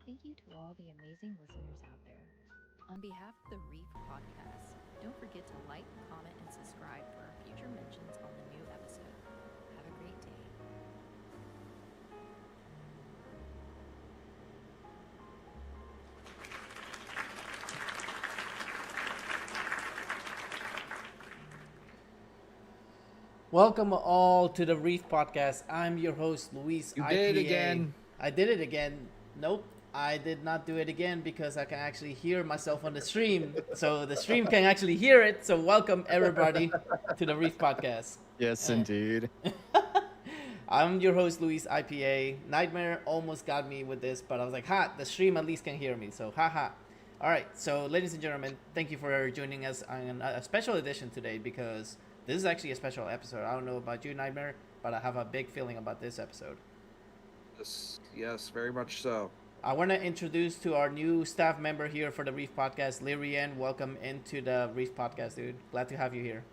Thank you to all the amazing listeners out there. On behalf of the Reef Podcast, don't forget to like, comment, and subscribe for our future mentions on the new episode. Have a great day. Welcome all to the Reef Podcast. I'm your host, Luis You IPA. did it again. I did it again. Nope, I did not do it again because I can actually hear myself on the stream. So the stream can actually hear it. So welcome everybody to the Reef Podcast. Yes, indeed. I'm your host, Luis IPA. Nightmare almost got me with this, but I was like, the stream at least can hear me. So haha. All right, so ladies and gentlemen, thank you for joining us on a special edition today because this is actually a special episode. I don't know about you, Nightmare, but I have a big feeling about this episode. Yes, very much so. I want to introduce to our new staff member here for the Reef Podcast, Lyrian. Welcome into the Reef Podcast, dude. Glad to have you here.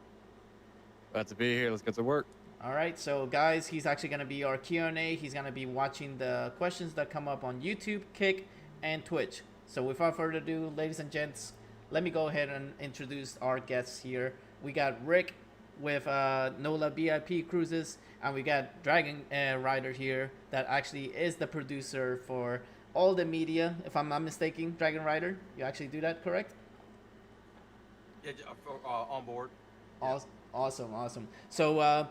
Glad to be here. Let's get to work. All right, so guys, he's actually going to be our Q&A. He's going to be watching the questions that come up on YouTube, Kick, and Twitch. So without further ado, ladies and gents, let me go ahead and introduce our guests here. We got Rick with NOLA BIP Cruises, and we got Dragonryder here that actually is the producer for all the media, if I'm not mistaken. Dragonryder, you actually do that, correct? Yeah, on board. Awesome. So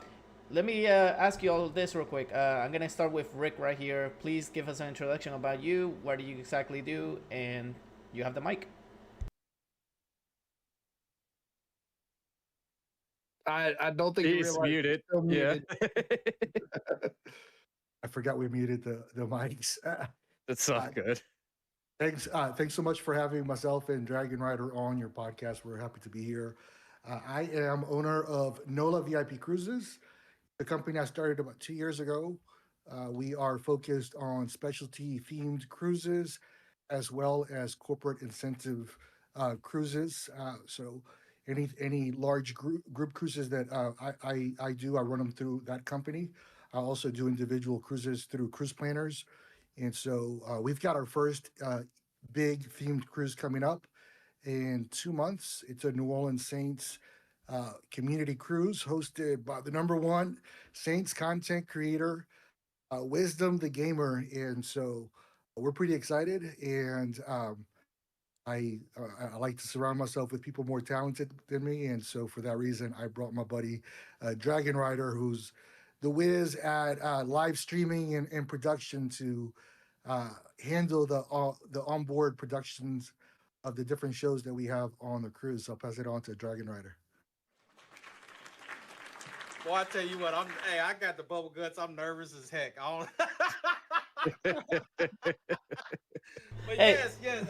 let me ask you all this real quick. I'm going to start with Rick right here. Please give us an introduction about you. What do you exactly do? And you have the mic. I don't think He's muted. still Yeah. muted. I forgot we muted the mics. That's not good. Thanks so much for having myself and Dragonryder on your podcast. We're happy to be here. I am owner of NOLA VIP Cruises, the company I started about 2 years ago. We are focused on specialty themed cruises as well as corporate incentive cruises. So any large group cruises that I do, I run them through that company. I also do individual cruises through cruise planners. And so we've got our first big themed cruise coming up in 2 months. It's a New Orleans Saints community cruise hosted by the number one Saints content creator, Wisdom the Gamer. And so we're pretty excited. And I like to surround myself with people more talented than me, and so for that reason, I brought my buddy Dragonryder, who's the whiz at live streaming and production, to handle the onboard productions of the different shows that we have on the cruise. I'll pass it on to Dragonryder. Well, I tell you what, I got the bubble guts. I'm nervous as heck. But Hey. yes.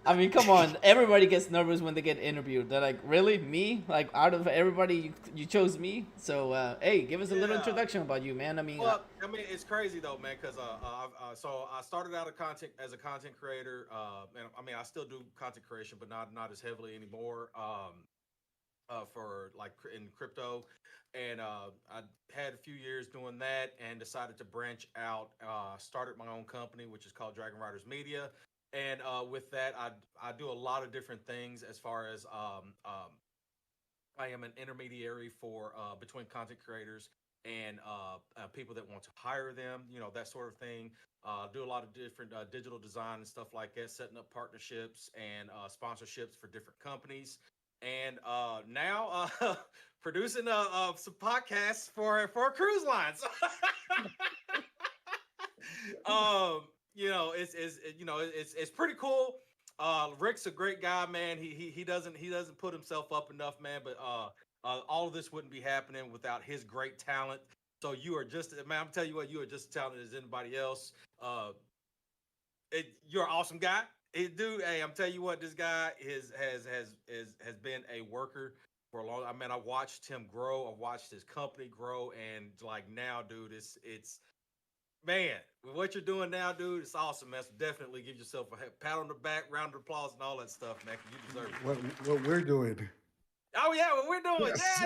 I mean, come on. Everybody gets nervous when they get interviewed. They're like, really? Me? Like, out of everybody, you chose me? So, hey, give us a little introduction about you, man. I mean, It's crazy though, man, because so I started out as a content creator, and I still do content creation, but not as heavily anymore. For like in crypto, and I had a few years doing that, and decided to branch out. Started my own company, which is called Dragonriders Media, and with that, I do a lot of different things as far as I am an intermediary for between content creators and people that want to hire them, that sort of thing. Do a lot of different digital design and stuff like that, setting up partnerships and sponsorships for different companies. And now producing some podcasts for a cruise line. So, it's pretty cool. Rick's a great guy, man. He doesn't put himself up enough, man. But all of this wouldn't be happening without his great talent. So you are just, man. I'm telling you what, you are just as talented as anybody else. You're an awesome guy. Dude, hey, I'm telling you what, this guy has been a worker for a long. I mean, I watched him grow. I watched his company grow, and like now, dude, it's man, with what you're doing now, dude, it's awesome, man. So definitely give yourself a pat on the back, round of applause, and all that stuff, man. 'Cause you deserve it. What we're doing. Oh yeah, what we're doing. Yes.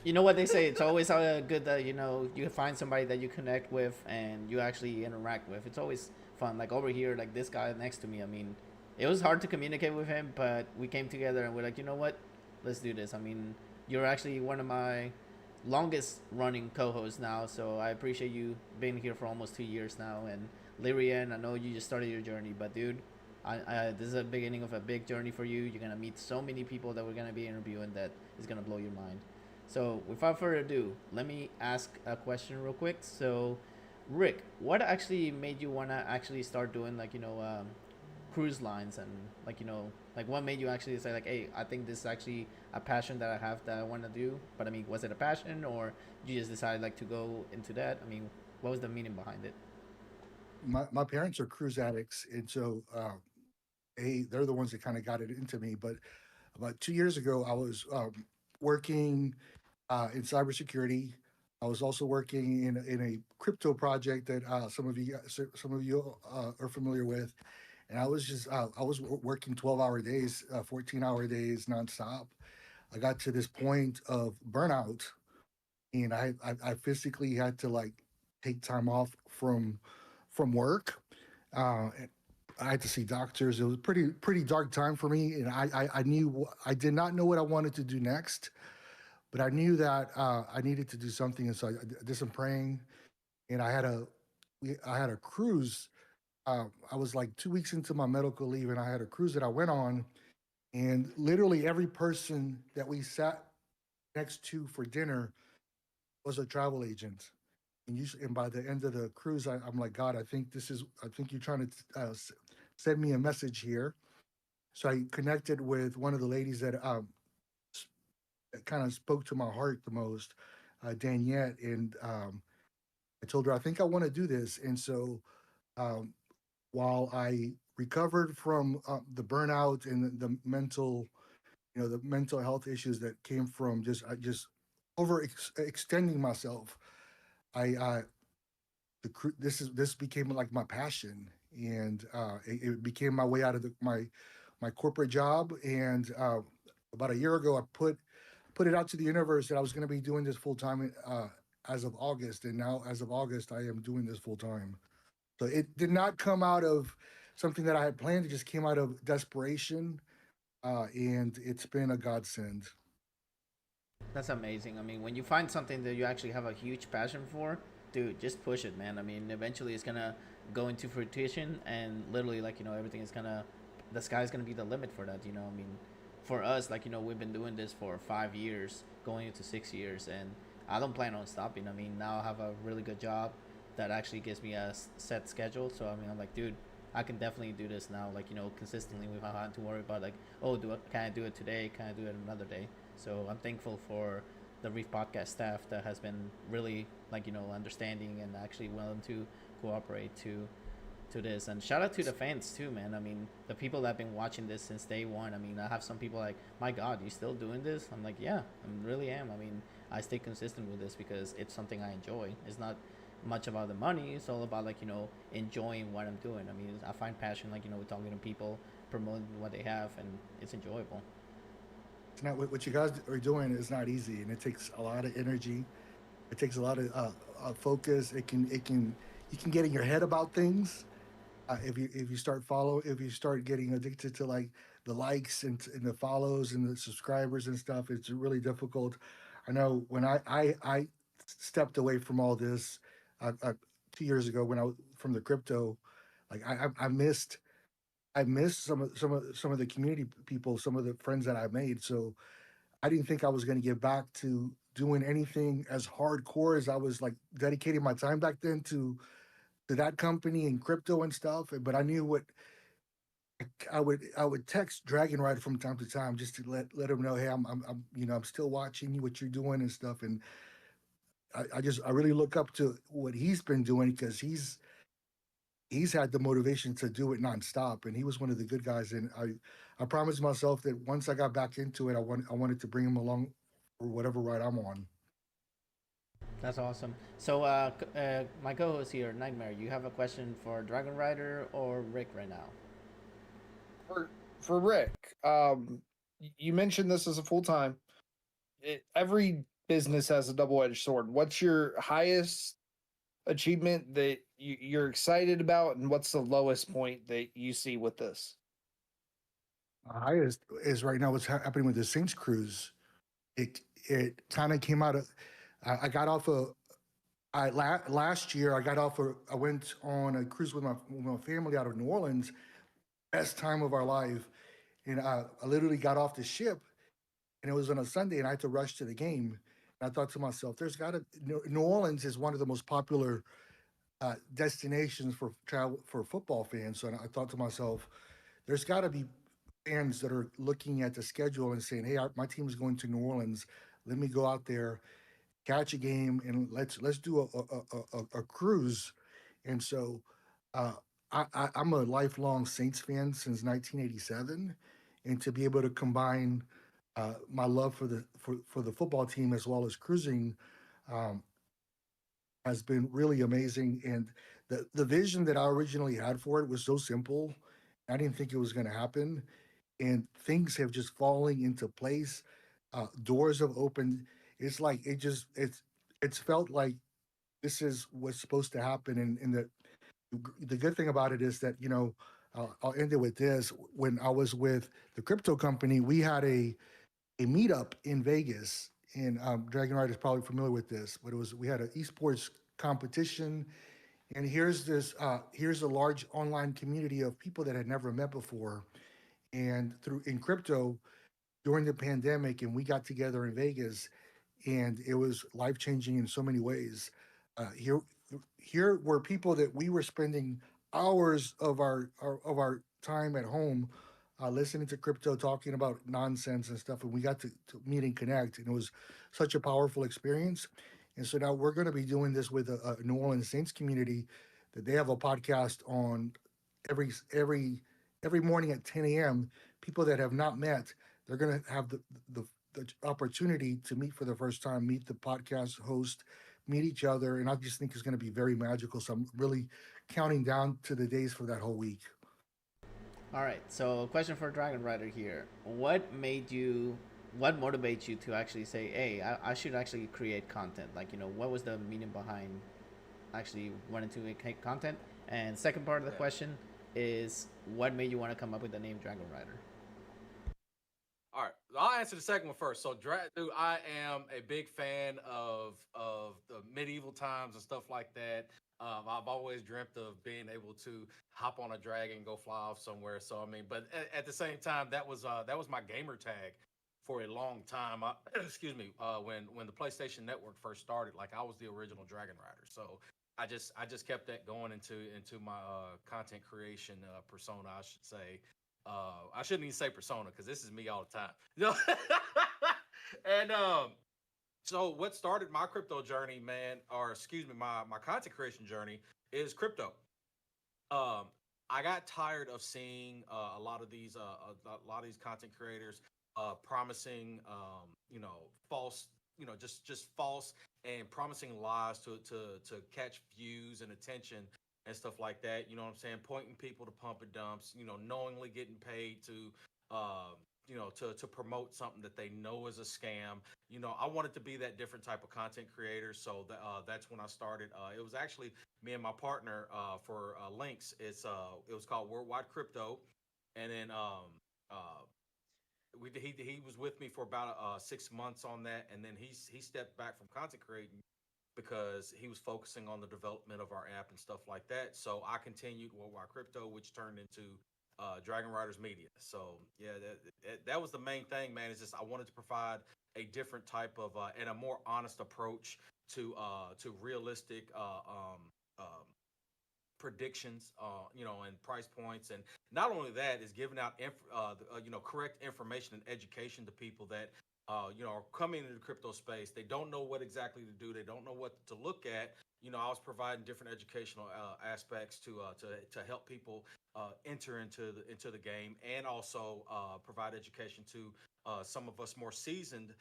Yeah. You know what they say? It's always good that you find somebody that you connect with and you actually interact with. It's always fun. Like over here, like this guy next to me. I mean, it was hard to communicate with him, but we came together and we're like, you know what? Let's do this. I mean, you're actually one of my longest running co-hosts now, so I appreciate you being here for almost 2 years now. And Lyrian, I know you just started your journey, but dude, this is a beginning of a big journey for you. You're gonna meet so many people that we're gonna be interviewing that is gonna blow your mind. So without further ado, let me ask a question real quick. So, Rick, what actually made you wanna actually start doing cruise lines and like what made you actually say like, hey, I think this is actually a passion that I have that I want to do. But I mean, was it a passion or you just decided like to go into that? I mean, what was the meaning behind it? My parents are cruise addicts, and so they're the ones that kind of got it into me. But about 2 years ago, I was working in cybersecurity. I was also working in a crypto project that some of you are familiar with. And I was working 12-hour days, 14-hour days nonstop. I got to this point of burnout, and I physically had to like take time off from work. And I had to see doctors. It was a pretty dark time for me, and I knew I did not know what I wanted to do next, but I knew that I needed to do something, and so I did some praying, and I had a cruise. I was like 2 weeks into my medical leave, and I had a cruise that I went on, and literally every person that we sat next to for dinner was a travel agent. And by the end of the cruise, I'm like, God, I think you're trying to send me a message here. So I connected with one of the ladies that kind of spoke to my heart the most, Daniette, and I told her I think I want to do this. And so um, while I recovered from the burnout and the mental, the mental health issues that came from just extending myself, I this became like my passion, and it became my way out of my corporate job. And about a year ago, I put it out to the universe that I was going to be doing this full time as of August, and now as of August, I am doing this full time. So it did not come out of something that I had planned. It just came out of desperation, and it's been a godsend. That's amazing. I mean, when you find something that you actually have a huge passion for, dude, just push it, man. I mean, eventually it's gonna go into fruition, and literally, like everything is gonna, the sky's gonna be the limit for that. I mean, for us, like we've been doing this for 5 years, going into 6 years, and I don't plan on stopping. I mean, now I have a really good job that actually gives me a set schedule. So I mean, I'm like, dude, I can definitely do this now, like consistently without having to worry about like, oh, can I do it today? Can I do it another day? So I'm thankful for the Reef Podcast staff that has been really like understanding and actually willing to cooperate to this. And shout out to the fans too, man. I mean, the people that have been watching this since day one. I mean, I have some people like, my God, you still doing this? I'm like, yeah, I really am. I mean, I stay consistent with this because it's something I enjoy. It's not much about the money. It's all about like enjoying what I'm doing. I mean, I find passion like with talking to people, promoting what they have, and it's enjoyable. It's not what you guys are doing is not easy, and it takes a lot of energy. It takes a lot of focus. It can you can get in your head about things. If you start getting addicted to like the likes and the follows and the subscribers and stuff, it's really difficult. I know when I stepped away from all this 2 years ago when I was from the crypto, like I missed some of the community people, some of the friends that I made. So I didn't think I was going to get back to doing anything as hardcore as I was like dedicating my time back then to that company and crypto and stuff. But I knew what I would text Dragon Rider from time to time just to let him know, hey, I'm still watching you, what you're doing and stuff. And I really look up to what he's been doing because he's had the motivation to do it nonstop, and he was one of the good guys. And I promised myself that once I got back into it, I wanted to bring him along for whatever ride I'm on. That's awesome. So, my co-host here, Nightmare, you have a question for Dragon Rider or Rick right now? For Rick, you mentioned this as a full time. Every business as a double-edged sword. What's your highest achievement that you're excited about, and what's the lowest point that you see with this? Highest is right now what's happening with the Saints cruise. It kind of came out of. I got off a. Last year I got off. I went on a cruise with my family out of New Orleans. Best time of our life, and I literally got off the ship, and it was on a Sunday, and I had to rush to the game. And I thought to myself, "There's got to." New Orleans is one of the most popular destinations for travel for football fans. So I thought to myself, "There's got to be fans that are looking at the schedule and saying, "Hey, my team is going to New Orleans. Let me go out there, catch a game, and let's do a cruise." And so, uh, I'm a lifelong Saints fan since 1987, and to be able to combine my love for the football team as well as cruising um, has been really amazing. And the vision that I originally had for it was so simple. I didn't think it was going to happen, and things have just falling into place. Doors have opened. It's like it's felt like this is what's supposed to happen. And the good thing about it is that I'll end it with this. When I was with the crypto company, we had a meetup in Vegas, and Dragon Rider is probably familiar with this, but we had an esports competition, and here's a large online community of people that had never met before, and through in crypto during the pandemic, and we got together in Vegas, and it was life changing in so many ways. Here were people that we were spending hours of our time at home listening to crypto, talking about nonsense and stuff, and we got to meet and connect, and it was such a powerful experience. And so now we're going to be doing this with a New Orleans Saints community that they have a podcast on every every every morning at 10 a.m. People that have not met, they're going to have the opportunity to meet for the first time, meet the podcast host, meet each other, and I just think it's going to be very magical. So I'm really counting down to the days for that whole week. All right. So, question for Dragon Rider here: what motivates you to actually say, "Hey, I should actually create content"? Like, what was the meaning behind actually wanting to create content? And second part of the question is, what made you want to come up with the name Dragon Rider? All right, I'll answer the second one first. So, dude, I am a big fan of the medieval times and stuff like that. I've always dreamt of being able to hop on a dragon and go fly off somewhere. So, I mean, but at the same time, that was my gamer tag for a long time. Excuse me, when the PlayStation Network first started, like I was the original Dragon Rider. So I just kept that going into my content creation persona, I should say. I shouldn't even say persona because this is me all the time. And so what started my crypto journey, man, or excuse me, my content creation journey is crypto. I got tired of seeing a lot of these content creators promising false, just false and promising lies to catch views and attention and stuff like that. You know what I'm saying? Pointing people to pump and dumps, knowingly getting paid to to promote something that they know is a scam. I wanted to be that different type of content creator. So that's when I started. It was actually me and my partner for Links. It was called Worldwide Crypto. And then uh, he was with me for about 6 months on that, and then he stepped back from content creating because he was focusing on the development of our app and stuff like that. So I continued Worldwide Crypto, which turned into Dragon Riders Media. So yeah, that was the main thing, man. Is just I wanted to provide a different type of and a more honest approach to realistic predictions, and price points, and not only that is giving out correct information and education to people that are coming into the crypto space. They don't know what exactly to do. They don't know what to look at. I was providing different educational aspects to help people enter into the game, and also provide education to some of us more seasoned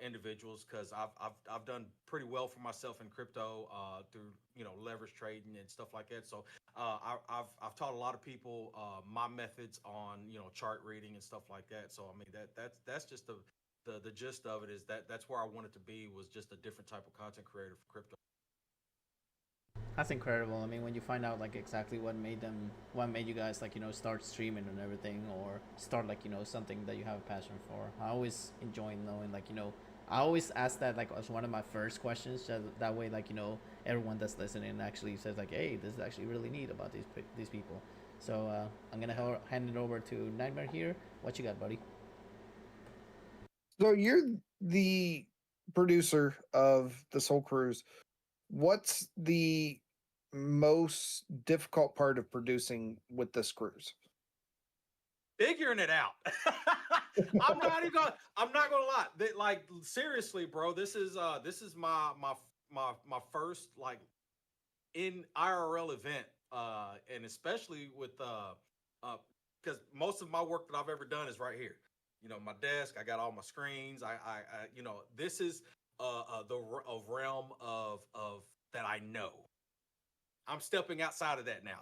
individuals, because I've done pretty well for myself in crypto through leverage trading and stuff like that. So I've taught a lot of people my methods on chart reading and stuff like that. So I mean that's just the the gist of it is that's where I wanted to be, was just a different type of content creator for crypto. That's incredible. I mean, when you find out like exactly what made you guys like start streaming and everything, or start like something that you have a passion for. I always enjoy knowing like I always ask that like as one of my first questions. That way like everyone that's listening actually says like, hey, this is actually really neat about these people. So I'm gonna hand it over to Nightmare here. What you got, buddy? So you're the producer of this whole cruise. What's the most difficult part of producing with this cruise? Figuring it out. I'm not gonna lie. Like seriously, bro, this is my first like in IRL event, and especially with because most of my work that I've ever done is right here. My desk. I got all my screens. I this is the realm of that I know. I'm stepping outside of that now.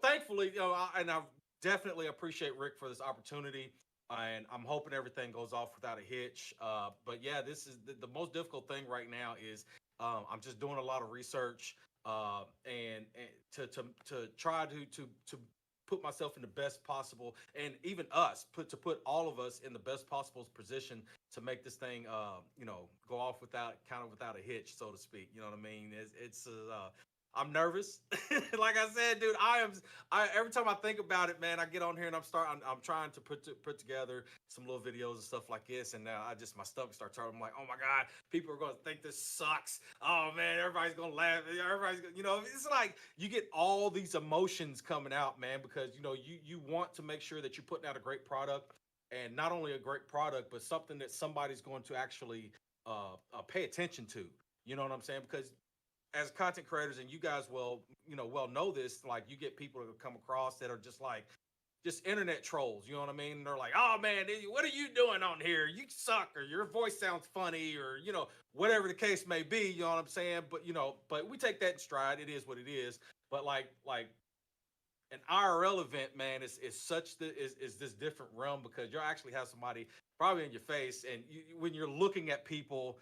Thankfully, and I definitely appreciate Rick for this opportunity, and I'm hoping everything goes off without a hitch. But yeah, this is the most difficult thing right now is I'm just doing a lot of research, and to try to put myself in the best possible, and even put all of us in the best possible position to make this thing go off without a hitch, so to speak. You know what I mean? It's I'm nervous. Like I said, dude, every time I think about it, man, I get on here and I'm trying to put together some little videos and stuff like this, and my stomach starts hurting. I'm like, oh my God, people are going to think this sucks. Oh man, everybody's going to laugh. It's like you get all these emotions coming out, man, because you want to make sure that you're putting out a great product, and not only a great product, but something that somebody's going to actually pay attention to. You know what I'm saying? Because as content creators, and you guys well know this, like you get people that come across that are just internet trolls, you know what I mean? And they're like, oh man, what are you doing on here? You suck, or your voice sounds funny, or whatever the case may be, you know what I'm saying? But we take that in stride. It is what it is. But like an IRL event, man, is this different realm, because you actually have somebody probably in your face, and when you're looking at people,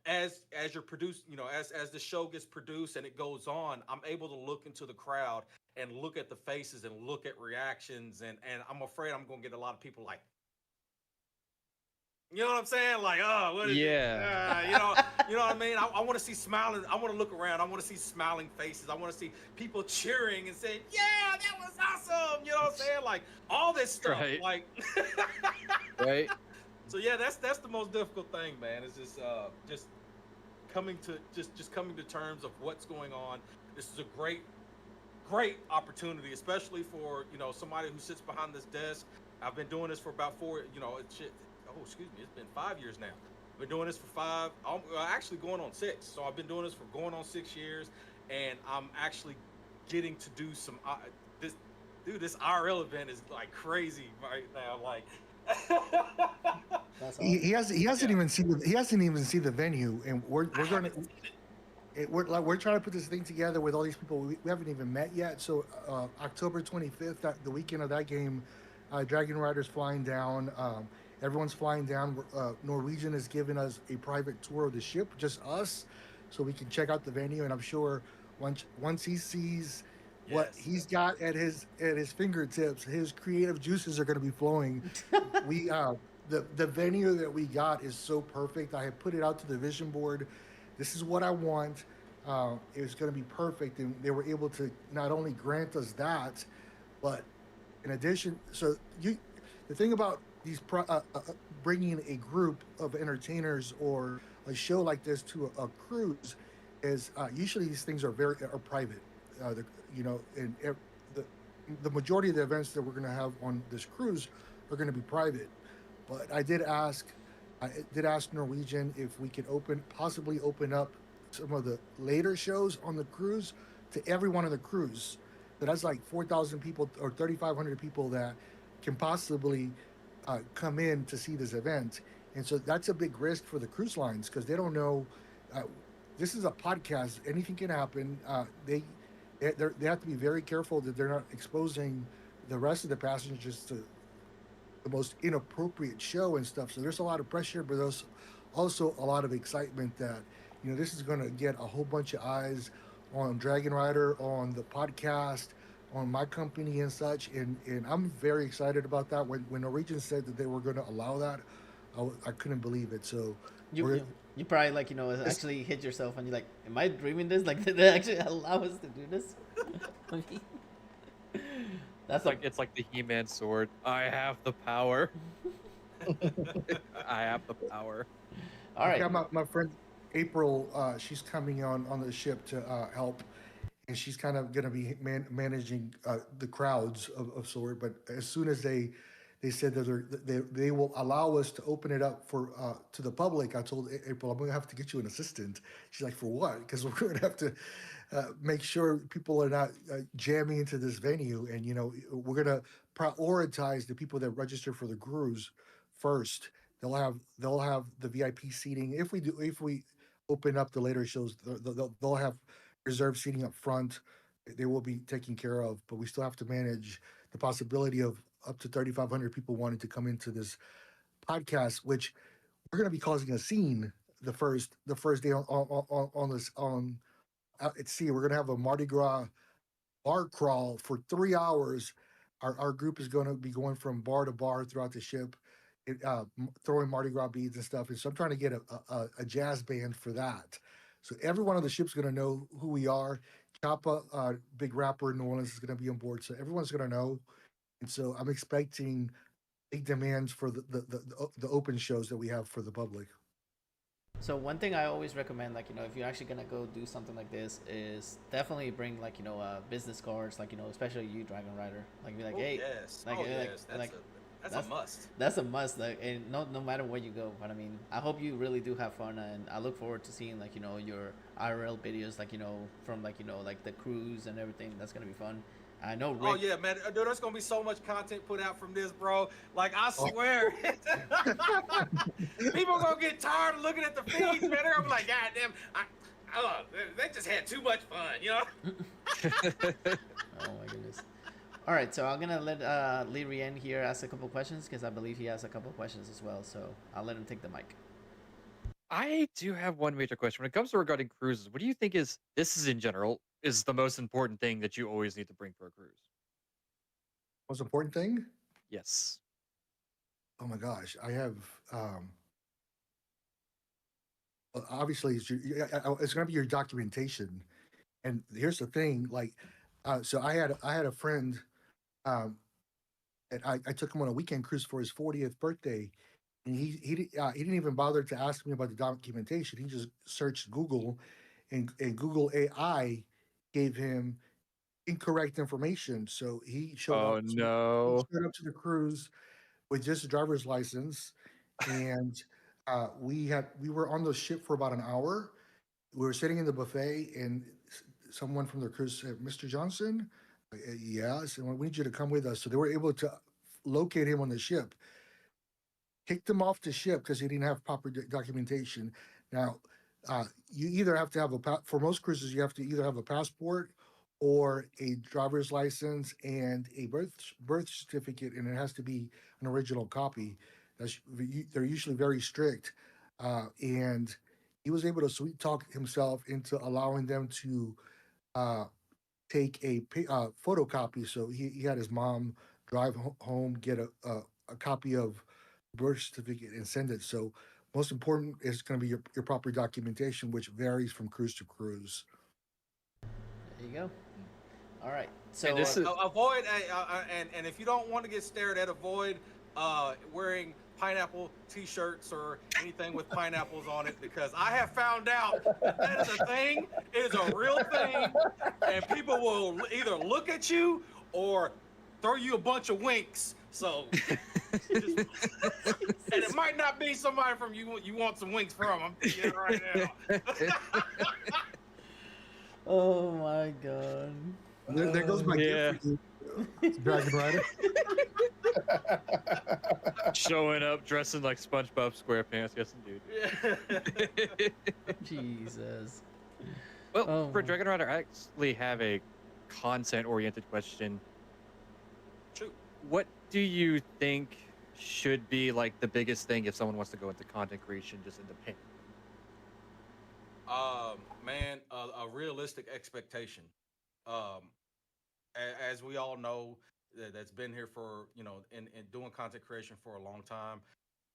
as you're produced, as the show gets produced and it goes on, I'm able to look into the crowd and look at the faces and look at reactions, and I'm afraid I'm gonna get a lot of people like, you know what I'm saying? Like, oh, what is it? You know what I mean? I want to see smiling. I want to look around. I want to see smiling faces. I want to see people cheering and saying, yeah, that was awesome. You know what I'm saying? Like all this stuff. Right. Like, Right. So yeah, that's the most difficult thing, man. It's just coming to terms of what's going on. This is a great opportunity, especially for somebody who sits behind this desk. I've been doing this for about it's been 5 years now. I've been doing this for actually going on 6. So I've been doing this for going on 6 years, and I'm actually getting to do some this IRL event is like crazy right now, like. He hasn't even seen the venue, and we're trying to put this thing together with all these people we haven't even met yet. So October 25th, the weekend of that game, Dragonryder's flying down. Everyone's flying down. Norwegian has given us a private tour of the ship, just us, so we can check out the venue. And I'm sure once he sees what he's got at his fingertips, his creative juices are going to be flowing. The venue that we got is so perfect. I have put it out to the vision board. This is what I want. It was going to be perfect, and they were able to not only grant us that, but in addition, the thing about these bringing a group of entertainers or a show like this to a cruise is usually these things are private. And the majority of the events that we're going to have on this cruise are going to be private. But I did ask Norwegian if we could possibly open up some of the later shows on the cruise to everyone on the cruise. So that's like 4,000 people or 3,500 people that can possibly come in to see this event. And so that's a big risk for the cruise lines, because they don't know. This is a podcast. Anything can happen. They have to be very careful that they're not exposing the rest of the passengers the most inappropriate show and stuff. So there's a lot of pressure, but there's also a lot of excitement that this is going to get a whole bunch of eyes on Dragon Rider, on the podcast, on my company and such. And I'm very excited about that. When Norwegian said that they were going to allow that, I couldn't believe it. So you probably like actually hit yourself and you're like, am I dreaming this? Like, did they actually allow us to do this? That's like it's like the He-Man sword. I have the power. I have the power. All right. Yeah, my friend April, she's coming on the ship to help, and she's kind of going to be managing the crowds of sort. But as soon as they said that they will allow us to open it up for to the public, I told April, I'm going to have to get you an assistant. She's like, for what? Because we're going to have to make sure people are not jamming into this venue, and we're going to prioritize the people that register for the cruise first. They'll have the VIP seating. If we open up the later shows, they'll have reserved seating up front. They will be taken care of, but we still have to manage the possibility of up to 3,500 people wanting to come into this podcast, which we're going to be causing a scene the first day at sea. We're going to have a Mardi Gras bar crawl for 3 hours. Our group is going to be going from bar to bar throughout the ship, throwing Mardi Gras beads and stuff. And so I'm trying to get a jazz band for that. So every one of the ships is going to know who we are. Chapa, big rapper in New Orleans, is going to be on board. So everyone's going to know. And so I'm expecting big demands for the open shows that we have for the public. So one thing I always recommend, like, if you're actually gonna go do something like this, is definitely bring like business cards, like especially you, Dragon Rider. Like, be like, hey, yes, like, yes, that's a must. That's a must. Like, and no matter where you go. But I mean, I hope you really do have fun, and I look forward to seeing like your IRL videos, like from like like the cruise and everything. That's gonna be fun. I know Rick. Oh yeah, man. Dude, there's gonna be so much content put out from this, bro. Like, I swear, people are gonna get tired of looking at the feeds, man. They're gonna be like, God damn, they just had too much fun, Oh my goodness. All right, so I'm gonna let Lee Rien here ask a couple questions, because I believe he has a couple questions as well. So I'll let him take the mic. I do have one major question. When it comes to regarding cruises, what do you think is in general is the most important thing that you always need to bring for a cruise? Most important thing? Yes. Oh my gosh, I have. Obviously, it's going to be your documentation. And here's the thing, like, so I had a friend, and I took him on a weekend cruise for his 40th birthday, and he didn't even bother to ask me about the documentation. He just searched Google, and Google AI gave him incorrect information. So he showed up. No. He showed up to the cruise with just a driver's license, and we were on the ship for about an hour. We were sitting in the buffet, and someone from the cruise said, "Mr. Johnson," yes, and we need you to come with us. So they were able to locate him on the ship, kicked him off the ship because he didn't have proper documentation. Now, you either have to have for most cruises, you have to either have a passport or a driver's license and a birth certificate, and it has to be an original copy. They're usually very strict, and he was able to sweet talk himself into allowing them to take a photocopy. So he had his mom drive home, get a copy of birth certificate, and send it. So most important is going to be your proper documentation, which varies from cruise to cruise. There you go. All right. So avoid and if you don't want to get stared at, avoid wearing pineapple T-shirts or anything with pineapples on it, because I have found out that is a thing. It is a real thing, and people will either look at you or throw you a bunch of winks. So, and it might not be somebody from you want some winks from. I'm telling you right now. Oh my god. There goes my gift for you, Dragon Rider. Showing up dressing like SpongeBob SquarePants, yes indeed. Jesus. Well, for Dragon Rider, I actually have a content-oriented question. Shoot. What do you think should be like the biggest thing if someone wants to go into content creation just independent? Man, a realistic expectation. Um, as we all know, that's been here for in doing content creation for a long time.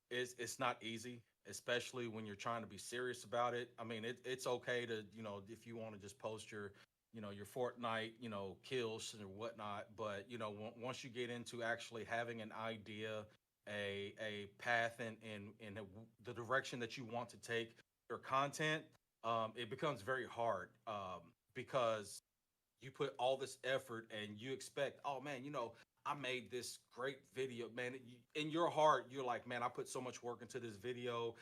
It's not easy, especially when you're trying to be serious about it. I mean, it's okay to if you want to just post your Fortnite kills or whatnot, but once you get into actually having an idea, a path in the direction that you want to take your content, it becomes very hard because you put all this effort and you expect, oh man, I made this great video, man. In your heart, you're like, man, I put so much work into this video.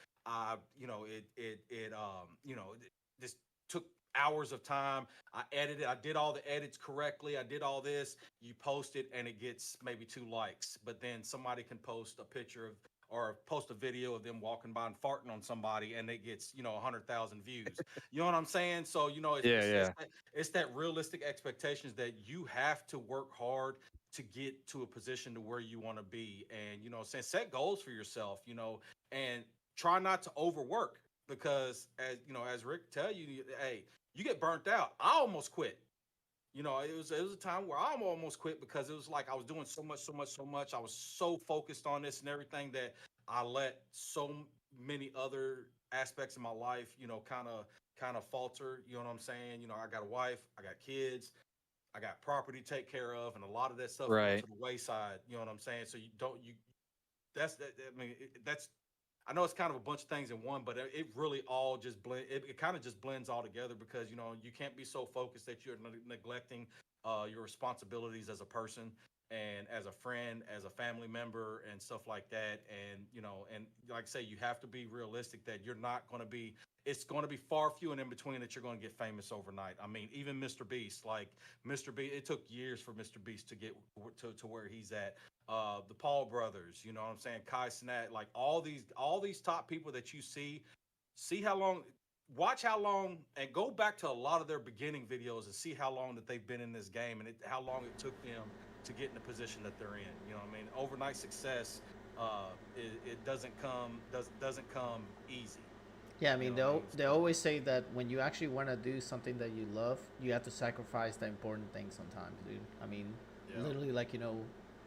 This took hours of time. I edited, I did all the edits correctly. I did all this. You post it and it gets maybe 2 likes, but then somebody can post a picture of or post a video of them walking by and farting on somebody and it gets 100,000 views. You know what I'm saying? So it's that realistic expectations that you have to work hard to get to a position to where you want to be, and since set goals for yourself, and try not to overwork, because as Rick tell you, hey, you get burnt out. I almost quit. It was a time where I almost quit because it was like I was doing so much. I was so focused on this and everything that I let so many other aspects of my life, kind of falter. You know what I'm saying? I got a wife, I got kids, I got property to take care of, and a lot of that stuff went Right. to the wayside. You know what I'm saying? So that's that. I mean, that's. I know it's kind of a bunch of things in one, but it really all just blend. It kind of just blends all together because you can't be so focused that you're neglecting your responsibilities as a person and as a friend, as a family member, and stuff like that. And like I say, you have to be realistic that you're not going to be. It's going to be far few and in between that you're going to get famous overnight. I mean, even Mr. Beast, like Mr. Beast, it took years for Mr. Beast to get to where he's at. The Paul brothers, you know what I'm saying? Kai Cenat, like all these top people that you see how long, watch how long, and go back to a lot of their beginning videos and see how long that they've been in this game and how long it took them to get in the position that they're in. You know what I mean? Overnight success, it doesn't come easy. Yeah, I You mean, know what I mean? they So always say that when you actually want to do something that you love, you have to sacrifice the important things sometimes, dude. I mean, yeah, literally, like,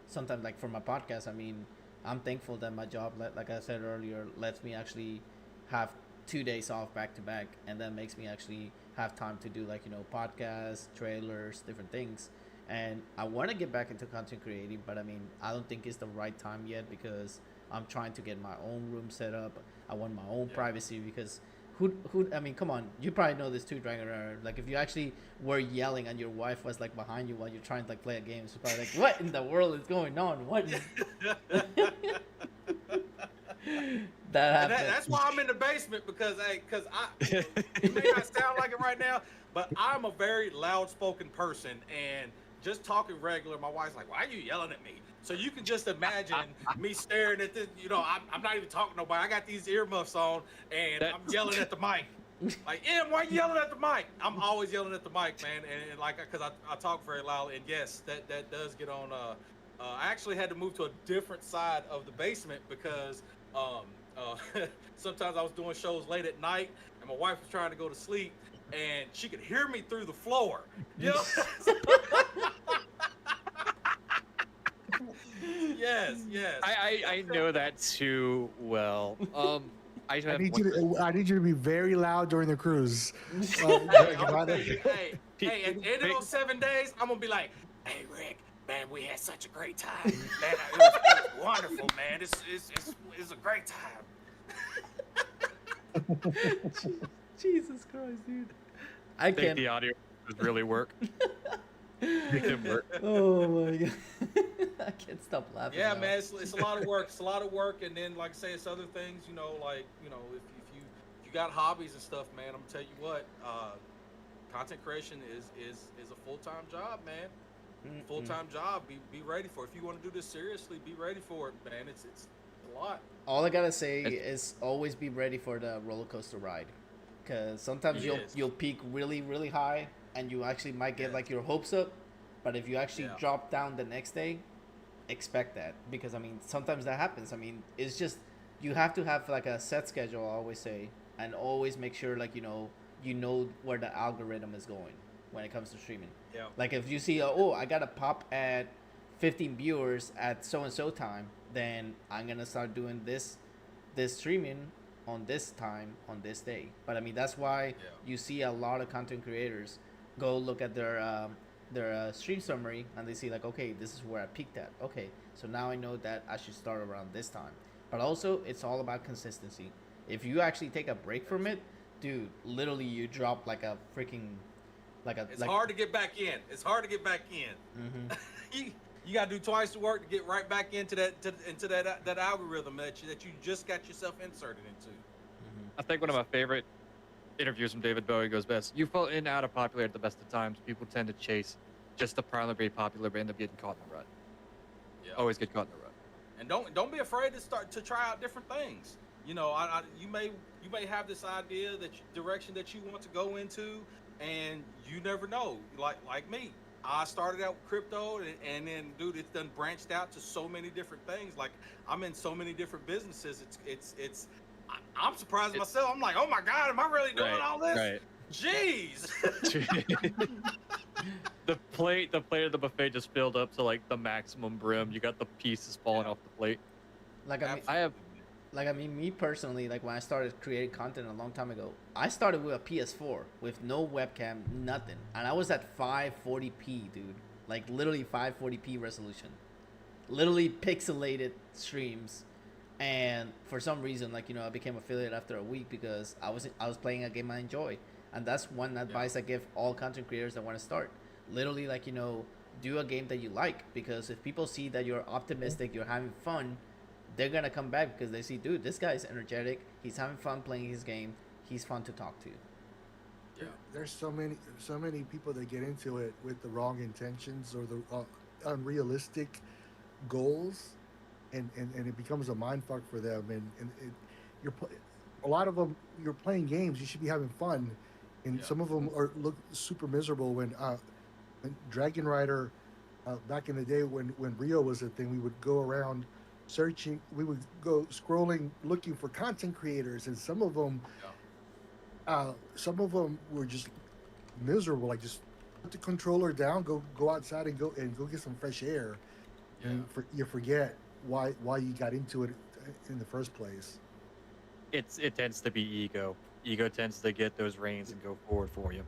sometimes, like, for my podcast, I mean, I'm thankful that my job, like I said earlier, lets me actually have 2 days off back to back, and then makes me actually have time to do, like, podcasts, trailers, different things. And I want to get back into content creating, but I mean, I don't think it's the right time yet because I'm trying to get my own room set up. I want my own yeah. privacy because I mean, come on, you probably know this too, Dragon Rider. Like, if you actually were yelling and your wife was like behind you while you're trying to like play a game, she's probably like, what in the world is going on? What? That And happened. that's why I'm in the basement because it may not sound like it right now, but I'm a very loud spoken person, and just talking regular, my wife's like, "Why are you yelling at me?" So you can just imagine me staring at this. I'm not even talking to nobody. I got these earmuffs on, and That I'm yelling at the mic. Like, Em, why you yelling at the mic? I'm always yelling at the mic, man, and like, because I talk very loud, and yes, that does get on. I actually had to move to a different side of the basement because sometimes I was doing shows late at night, and my wife was trying to go to sleep, and she could hear me through the floor. You know? Yes. I know that too well. I I have need one you question. to I need you to be very loud during the cruise. Hey, I'm gonna tell you, Hey, at the end of those 7 days, I'm gonna be like, "Hey, Rick, man, we had such a great time. Man, it was wonderful, man. It's a great time." Jesus Christ, dude. I I think can't. the audio does really work. Make it work. Oh my god. I can't stop laughing. Yeah, now. man, it's a lot of work. It's a lot of work, and then like I say, it's other things. Like if you got hobbies and stuff, man, I'm gonna tell you what, content creation is a full-time job, man. Full-time job. Be ready for it. If you want to do this seriously, be ready for it, man. It's a lot. All I gotta say is always be ready for the roller coaster ride, because sometimes Yes. you'll peak really really high, and you actually might get Yes. like your hopes up, but if you actually Yeah. drop down the next day, expect that, because I mean sometimes that happens. I mean, it's just you have to have like a set schedule, I always say, and always make sure like you know where the algorithm is going when it comes to streaming. Yeah. Like if you see, oh, I got to pop at 15 viewers at so and so time, then I'm gonna start doing this streaming on this time on this day. But I mean that's why you see a lot of content creators go look at their stream summary, and they see like, okay, this is where I peaked at. Okay, so now I know that I should start around this time. But also, it's all about consistency. If you actually take a break from it, dude, literally you drop like a freaking It's hard to get back in. It's hard to get back in. You got to do twice the work to get right back into that algorithm that you just got yourself inserted into. I think one of my favorite interviews from David Bowie goes best. You fall in and out of popularity at the best of times. People tend to chase just to primarily be popular, but end up getting caught in the rut. Yeah. Always get caught in the rut. And don't be afraid to start to try out different things. You know, you may have this idea direction that you want to go into, and you never know. Like me, I started out with crypto, and then dude, it's done branched out to so many different things. Like I'm in so many different businesses. I'm surprised myself. I'm like, oh my god, am I really doing all this? Right. Jeez. The plate of the buffet just filled up to like the maximum brim. You got the pieces falling off the plate. Like I mean, me personally, like when I started creating content a long time ago, I started with a PS4 with no webcam, nothing, and I was at 540p, dude. Like literally 540p resolution, literally pixelated streams. And for some reason, like I became affiliate after a week because I was playing a game I enjoy, and that's one advice I give all content creators that want to start. Literally, like do a game that you like, because if people see that you're optimistic, you're having fun, they're gonna come back because they see, dude, this guy's energetic, he's having fun playing his game, he's fun to talk to. Yeah, there's so many people that get into it with the wrong intentions or the unrealistic goals, and it becomes a mind fuck for them. And a lot of them, you're playing games, you should be having fun, and some of them look super miserable. When Dragonryder, back in the day when Rio was a thing, we would go around searching, we would go scrolling looking for content creators, and some of them were just miserable. Like, just put the controller down, go outside and go get some fresh air, and you forget why you got into it in the first place. It tends to be ego. Ego tends to get those reins and go forward for you.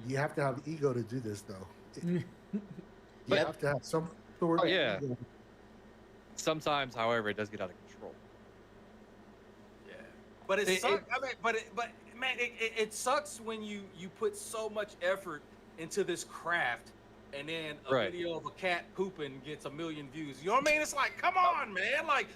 You have to have ego to do this, though. You have to have some sort of ego. Sometimes, however, it does get out of control. Yeah, but it sucks. I mean, man, it sucks when you put so much effort into this craft, and then a video of a cat pooping gets 1 million views. You know what I mean? It's like, come on, man! Like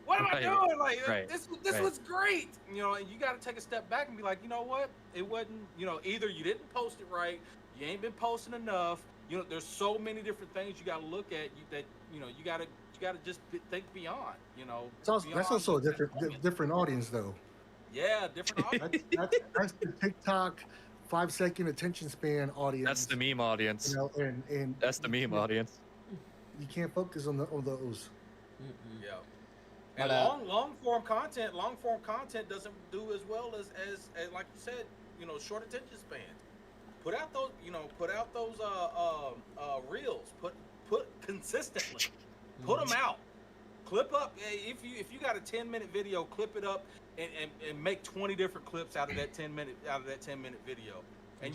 what am I doing? Like this was great. You know, and you got to take a step back and be like, you know what? It wasn't. You know, either you didn't post it right, you ain't been posting enough. You know, there's so many different things you got to look at. You got to just think beyond. You know, that's also a different audience, though. Yeah, different audience. That's the TikTok 5-second attention span audience. That's the meme audience. You know, and that's the meme audience. You can't focus on those. Yeah. And long form content doesn't do as well as like you said, short attention span. Put out those reels. Put consistently. Put them out. Clip up. If you got a 10-minute video, clip it up and make 20 different clips out of that 10-minute video. And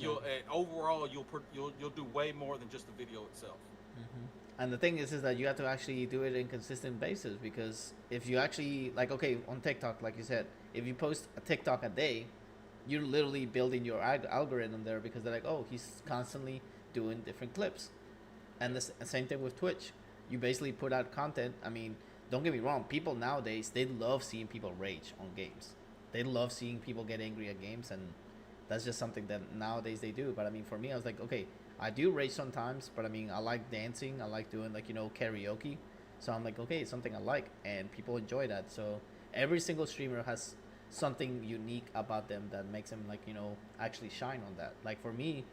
overall you'll do way more than just the video itself. And the thing is that you have to actually do it in consistent basis, because if you actually, like, okay, on TikTok, like you said, if you post a TikTok a day, you're literally building your algorithm there, because they're like, oh, he's constantly doing different clips. And the same thing with Twitch. You basically put out content. I mean, don't get me wrong, people nowadays, they love seeing people rage on games. They love seeing people get angry at games, and that's just something that nowadays they do. But I mean, for me, I was like, okay, I do rage sometimes, but I mean, I like dancing, I like doing, like, karaoke. So I'm like, okay, it's something I like, and people enjoy that. So every single streamer has something unique about them that makes them, like, actually shine on that. Like, for me,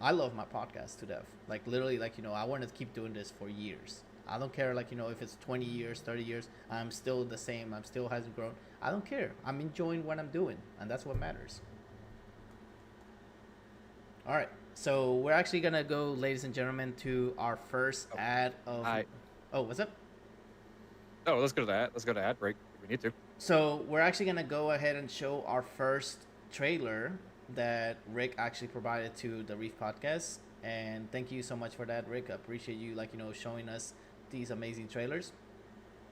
I love my podcast to death. Like, literally, like, I want to keep doing this for years. I don't care, like, if it's 20 years, 30 years, I'm still the same. I'm still hasn't grown. I don't care. I'm enjoying what I'm doing, and that's what matters. All right. So we're actually going to go, ladies and gentlemen, to our first ad of... Hi. Oh, what's up? Oh, let's go to that. Let's go to ad break if we need to. So we're actually going to go ahead and show our first trailer that Rick actually provided to the Reef Podcast. And thank you so much for that, Rick. I appreciate you, showing us these amazing trailers.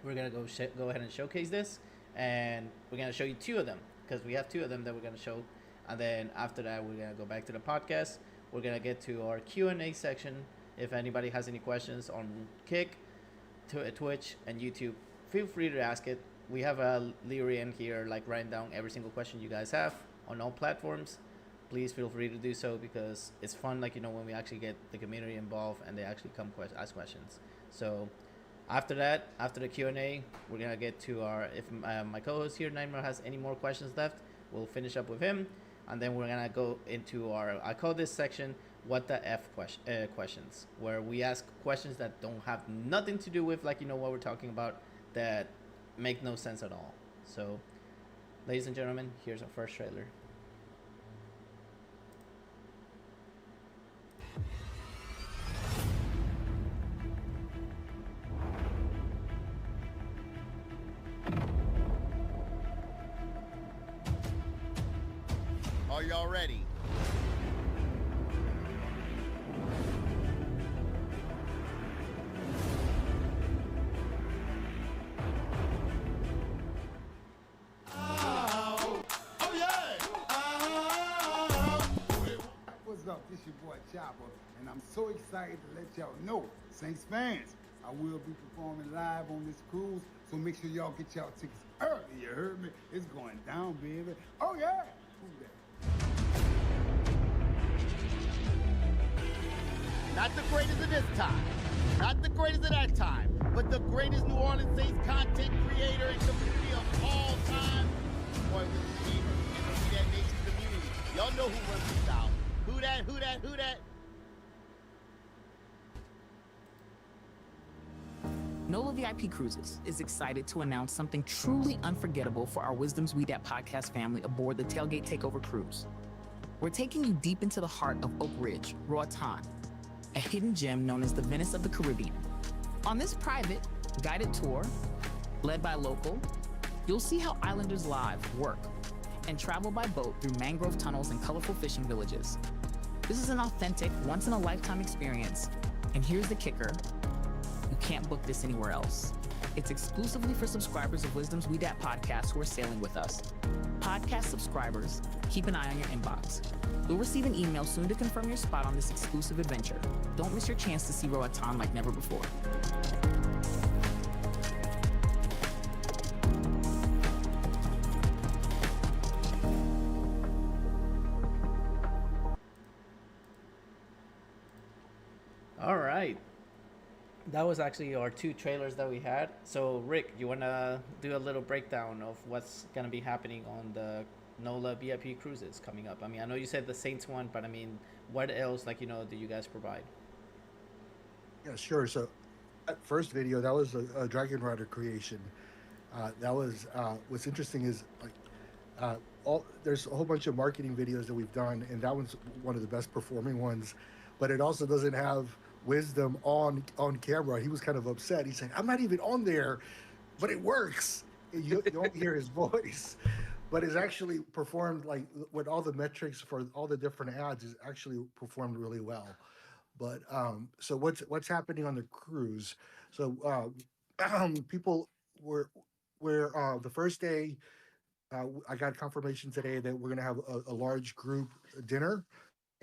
We're going to go ahead and showcase this. And we're going to show you two of them, because we have two of them that we're going to show. And then after that, we're going to go back to the podcast. We're going to get to our Q&A section. If anybody has any questions on Kick, Twitch, and YouTube, feel free to ask it. We have a Lyrian here, writing down every single question you guys have on all platforms. Please feel free to do so, because it's fun, when we actually get the community involved and they actually come ask questions. So after that, after the Q&A, we're going to get to our, if my co-host here, Nightmare, has any more questions left, we'll finish up with him. And then we're going to go into our, I call this section, What the F questions, where we ask questions that don't have nothing to do with, what we're talking about, that make no sense at all. So, ladies and gentlemen, here's our first trailer. Are y'all ready? What's up? This your boy Chopper, and I'm so excited to let y'all know, Saints fans, I will be performing live on this cruise, so make sure y'all get y'all tickets early. You heard me? It's going down, baby. Oh yeah. Who's that? Not the greatest of this time, not the greatest of that time, but the greatest New Orleans Saints content creator and community of all time. Boy, with the team and the We That Nation community. Y'all know who runs this out. Who that, who that, who that? NOLA VIP Cruises is excited to announce something truly unforgettable for our Wisdom's We Dat podcast family aboard the Tailgate Takeover Cruise. We're taking you deep into the heart of Oak Ridge, Roatan, a hidden gem known as the Venice of the Caribbean. On this private, guided tour, led by local, you'll see how islanders live, work, and travel by boat through mangrove tunnels and colorful fishing villages. This is an authentic, once-in-a-lifetime experience. And here's the kicker. You can't book this anywhere else. It's exclusively for subscribers of Wisdom's We Dat podcast who are sailing with us. Podcast subscribers, keep an eye on your inbox. You'll receive an email soon to confirm your spot on this exclusive adventure. Don't miss your chance to see Roatan like never before. All right. That was actually our two trailers that we had. So, Rick, you want to do a little breakdown of what's going to be happening on the NOLA VIP cruises coming up? I mean, I know you said the Saints one, but I mean, what else, do you guys provide? Yeah, sure. So, that first video, that was a Dragonryder creation. That was, what's interesting is, there's a whole bunch of marketing videos that we've done, and that one's one of the best performing ones, but it also doesn't have Wisdom on camera. He was kind of upset. He said, I'm not even on there, but it works. You don't hear his voice, but it's actually performed with all the metrics for all the different ads is actually performed really well. But so what's happening on the cruise? So people were the first day, I got confirmation today that we're going to have a large group dinner.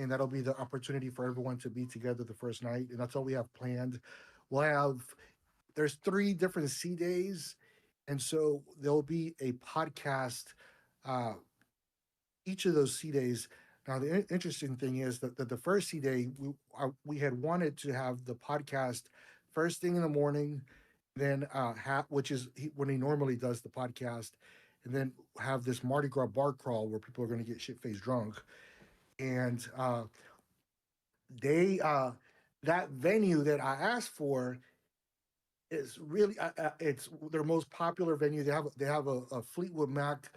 And that'll be the opportunity for everyone to be together the first night. And that's all we have planned. There's 3 different sea days. And so there'll be a podcast each of those sea days. Now, the interesting thing is that the first sea day, we had wanted to have the podcast first thing in the morning, then which is when he normally does the podcast, and then have this Mardi Gras bar crawl where people are going to get shit-faced drunk. And that venue that I asked for is really it's their most popular venue. They have a Fleetwood Mac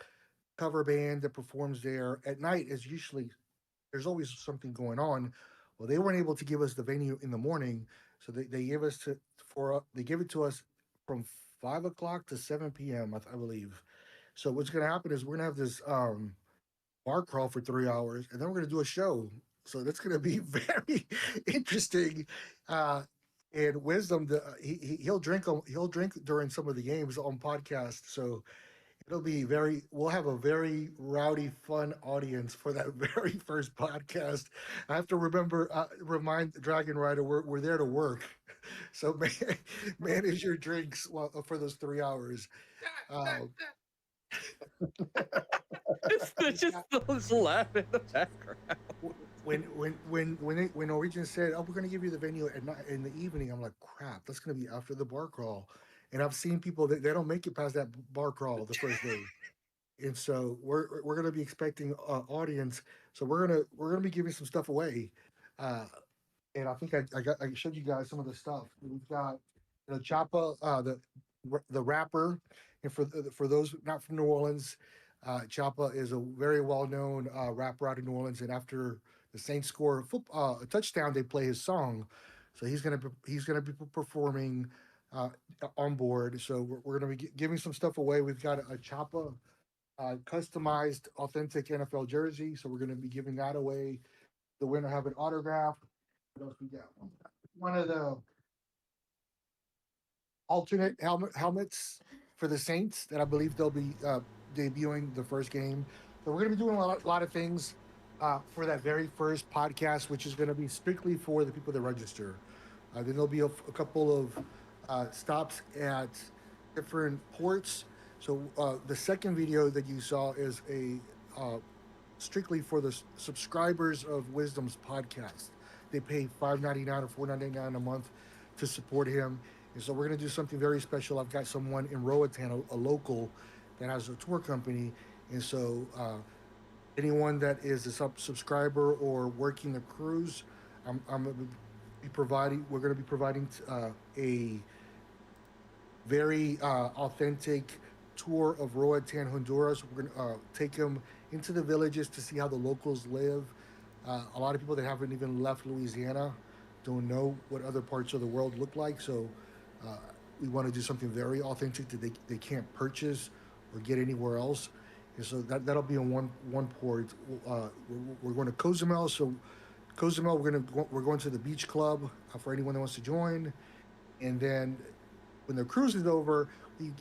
cover band that performs there at night. Is usually there's always something going on. Well, they weren't able to give us the venue in the morning, so they gave us to for they give it to us from 5 o'clock to 7 p.m. I believe. So what's going to happen is we're going to have this bar crawl for 3 hours, and then we're going to do a show. So that's going to be very interesting. Uh, and Wisdom, he'll drink during some of the games on podcast. So it'll be very. We'll have a very rowdy, fun audience for that very first podcast. I have to remind Dragon Rider, we're there to work. So manage your drinks for those 3 hours. Um, It's just those laughing in the background. when Norwegian said, "Oh, we're going to give you the venue at night in the evening," I'm like, "Crap, that's going to be after the bar crawl." And I've seen people that they don't make it past that bar crawl the first day, and so we're going to be expecting audience. So we're gonna be giving some stuff away, uh, and I think I showed you guys some of the stuff. We've got Choppa, the rapper, and for those not from New Orleans, Choppa is a very well known rapper out of New Orleans. And after the Saints score a touchdown, they play his song. So he's gonna be performing uh, on board. So we're gonna be giving some stuff away. We've got a Choppa customized authentic NFL jersey. So we're gonna be giving that away. The winner have an autograph. What else we got? One of the alternate helmets for the Saints that I believe they'll be debuting the first game. So we're going to be doing a lot of things for that very first podcast, which is going to be strictly for the people that register. Then there'll be a couple of stops at different ports. So the second video that you saw is a strictly for the subscribers of Wisdom's podcast. They pay $5.99 or $4.99 a month to support him. And so we're going to do something very special. I've got someone in Roatan, a local, that has a tour company. And so anyone that is a subscriber or working the cruise, I'm going to be providing, we're going to be providing a very authentic tour of Roatan, Honduras. We're going to take them into the villages to see how the locals live. A lot of people that haven't even left Louisiana don't know what other parts of the world look like. So we want to do something very authentic that they can't purchase or get anywhere else. And so that'll be on one port. We're going to Cozumel. So Cozumel, we're going to the beach club for anyone that wants to join. And then when the cruise is over,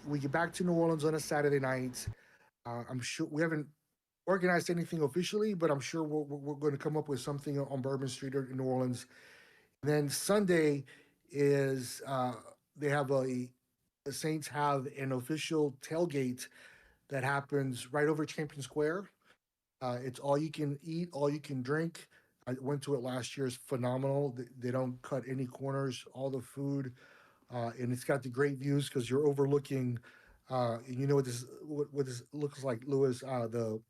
we get back to New Orleans on a Saturday night. I'm sure we haven't organized anything officially, but I'm sure we're going to come up with something on Bourbon Street or in New Orleans. And then Sunday is the Saints have an official tailgate that happens right over Champion Square. It's all you can eat, all you can drink. I went to it last year. It's phenomenal. They don't cut any corners. All the food, and it's got the great views because you're overlooking. You know what this looks like, Louis? The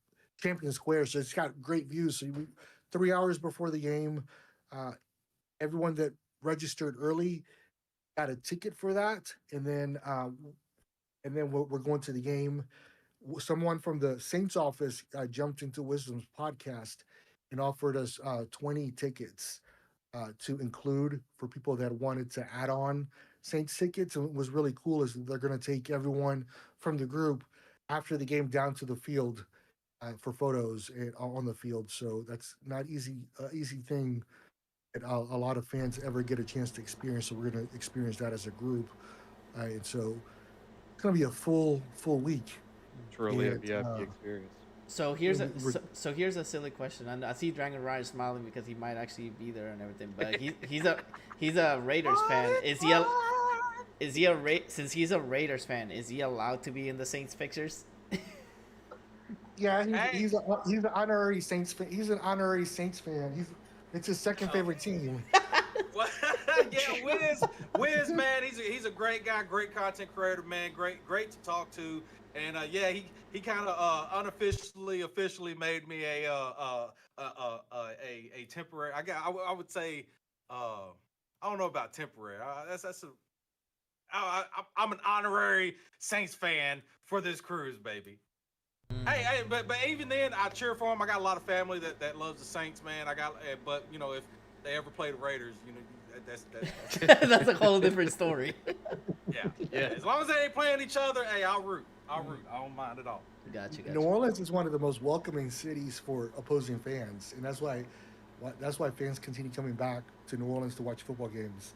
Champion Square. So it's got great views. So 3 hours before the game, everyone that registered early got a ticket for that, and then we're going to the game. Someone from the Saints office jumped into Wisdom's podcast and offered us 20 tickets to include for people that wanted to add on Saints tickets. And what was really cool is they're going to take everyone from the group after the game down to the field for photos on the field. So that's not easy thing that a lot of fans ever get a chance to experience. So we're going to experience that as a group. And so it's going to be a full week. Truly a VIP experience. So here's a silly question. And I see Dragon Rider smiling because he might actually be there and everything. But he's a Raiders fan. Since he's a Raiders fan, is he allowed to be in the Saints pictures? Yeah, he's an honorary Saints fan. He's an honorary Saints fan. It's his second favorite team. Yeah, Wiz, man, he's a great guy, great content creator, man, great to talk to, and he kind of officially made me a temporary. I would say I don't know about temporary. I'm an honorary Saints fan for this cruise, baby. Hey, but even then, I cheer for them. I got a lot of family that loves the Saints, man. But you know, if they ever play the Raiders, you know, that's That's a whole different story. yeah. As long as they ain't playing each other, hey, I'll root. I don't mind at all. Gotcha. New Orleans is one of the most welcoming cities for opposing fans, and that's why fans continue coming back to New Orleans to watch football games.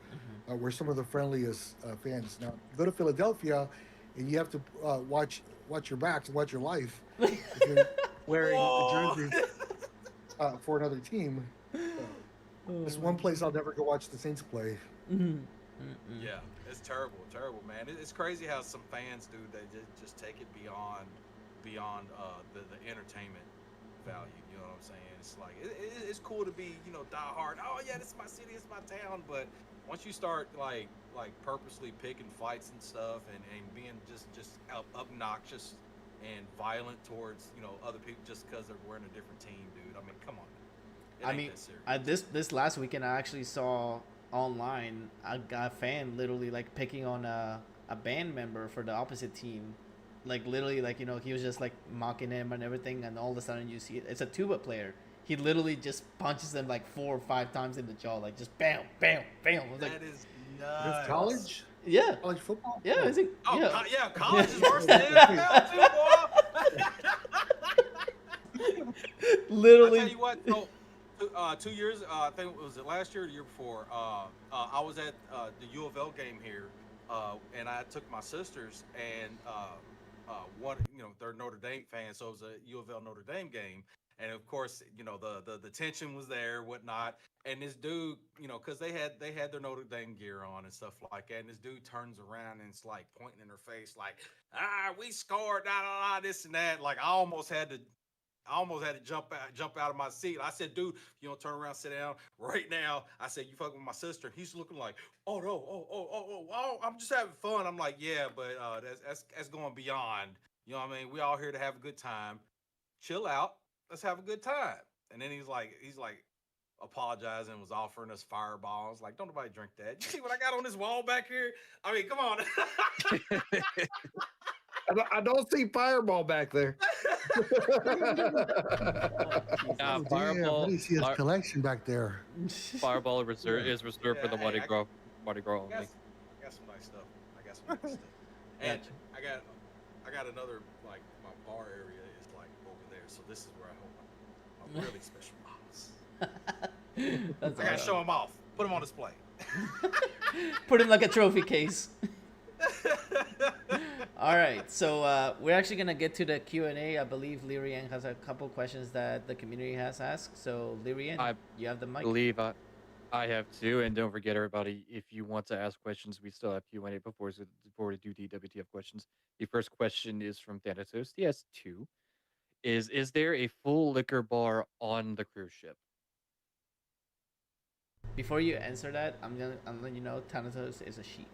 We're some of the friendliest fans. Now, you go to Philadelphia, and you have to watch your backs and watch your life if you're wearing the jerseys for another team. It's one place I'll never go watch the Saints play. Yeah, it's terrible, man. It's crazy how some fans do. They just take it beyond the entertainment value. You know what I'm saying? It's like it's cool to be, you know, die hard. Oh yeah, this is my city, it's my town. But once you start like purposely picking fights and stuff and being just obnoxious and violent towards, you know, other people just because they're wearing a different team, dude. I mean, come on. This last weekend I actually saw online a fan literally like picking on a band member for the opposite team, like literally, like, you know, he was just like mocking him and everything, and all of a sudden you see it's a tuba player. He literally just punches him like 4 or 5 times in the jaw, like just bam, bam, bam. That is nuts. It's college? Yeah. College football? Yeah, I think. Yeah, college is worse than NFL too, boy. Literally. I tell you what, so, 2 years, I think it was last year or the year before, I was at the U of L game here, and I took my sisters, and one, you know, they're Notre Dame fans, so it was a U of L Notre Dame game. And of course, you know, the tension was there, whatnot. And this dude, you know, because they had their Notre Dame gear on and stuff like that. And this dude turns around and it's like pointing in her face, like, we scored, this and that. Like I almost had to jump out of my seat. I said, dude, you don't turn around, sit down right now. I said, you fucking with my sister. He's looking like, oh no, I'm just having fun. I'm like, yeah, but that's going beyond. You know what I mean? We all here to have a good time. Chill out. Let's have a good time. And then he's like apologizing, was offering us fireballs. Like, don't nobody drink that. You see what I got on this wall back here? I mean, come on. I don't see Fireball back there. Fireball. What do you see his collection back there? Fireball is reserved for the Mardi Gras only. I got some nice stuff. And I got another, like, my bar area is like over there. So this is where I hold my really special bottles. I gotta show them off. Put them on display. Put him like a trophy case. All right, so we're actually gonna get to the Q&A. I believe Lirian has a couple questions that the community has asked. So Lirian, you have the mic. I believe I have 2, and don't forget, everybody, if you want to ask questions, we still have Q&A before we do the WTF questions. The first question is from Thanatos. He has 2. Is there a full liquor bar on the cruise ship? Before you answer that, I'm letting you know Thanatos is a sheep.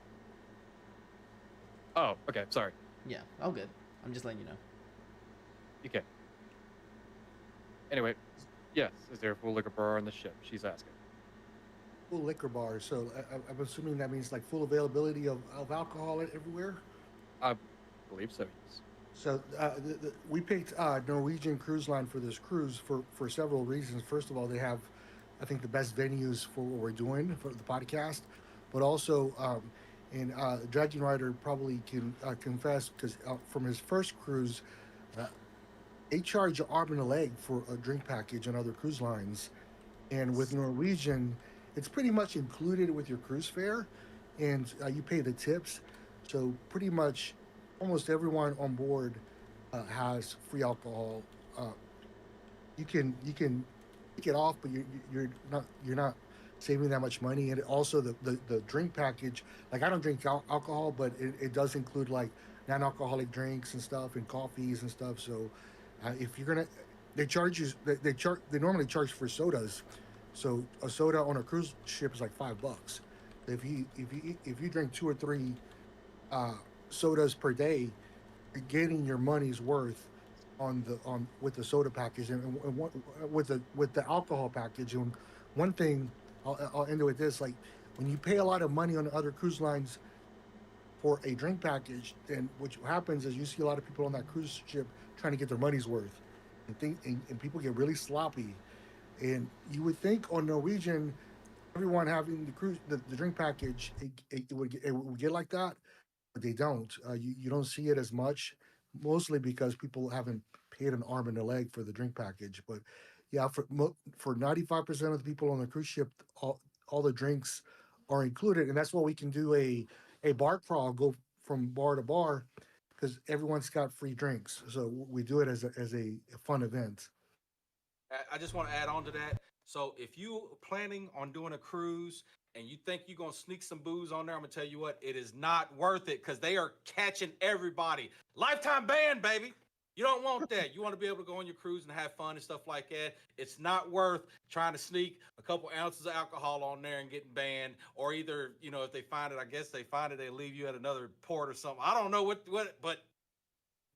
Oh, okay, sorry. Yeah, all good. I'm just letting you know. Okay. Anyway, yes, is there a full liquor bar on the ship? She's asking. Full liquor bar. So I'm assuming that means like full availability of alcohol everywhere? I believe so, yes. So we picked Norwegian Cruise Line for this cruise for several reasons. First of all, they have, I think, the best venues for what we're doing for the podcast, but also, and Dragonryder probably can confess, because from his first cruise, they charge an arm and a leg for a drink package on other cruise lines, and with Norwegian, it's pretty much included with your cruise fare, and you pay the tips. So pretty much, almost everyone on board has free alcohol. You can get off, but you're not saving that much money. And also the drink package, like I don't drink alcohol, but it does include like non-alcoholic drinks and stuff and coffees and stuff. So if you're gonna, they normally charge for sodas. So a soda on a cruise ship is like $5. If you drink 2 or 3 sodas per day, you're getting your money's worth with the soda package and with the alcohol package. And one thing I'll end it with this: like when you pay a lot of money on other cruise lines, for a drink package, and what happens is you see a lot of people on that cruise ship trying to get their money's worth, and people get really sloppy. And you would think on Norwegian, everyone having the drink package, it would get like that, but they don't. You don't see it as much, mostly because people haven't paid an arm and a leg for the drink package. But yeah, for 95% of the people on the cruise ship, all the drinks are included, and that's why we can do a bar crawl, go from bar to bar, because everyone's got free drinks. So we do it as a fun event. I just want to add on to that. So if you planning on doing a cruise and you think you're going to sneak some booze on there, I'm going to tell you what, it is not worth it, because they are catching everybody. Lifetime ban, baby. You don't want that. You want to be able to go on your cruise and have fun and stuff like that. It's not worth trying to sneak a couple ounces of alcohol on there and getting banned. Or either, if they find it, I guess they find it, they leave you at another port or something. I don't know what, but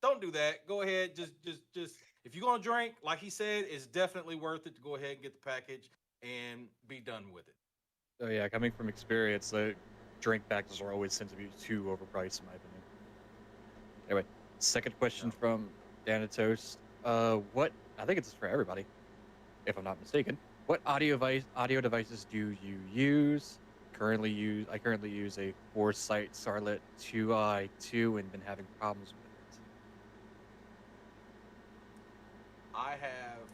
don't do that. Go ahead. Just if you're going to drink, like he said, it's definitely worth it to go ahead and get the package and be done with it. So yeah, coming from experience, the drink packages are always tend to be too overpriced, in my opinion. Anyway, second question from Thanatos. What, I think it's for everybody, if I'm not mistaken. What audio devices do you use? I currently use a Foresight Starlet 2i2 and been having problems with it. I have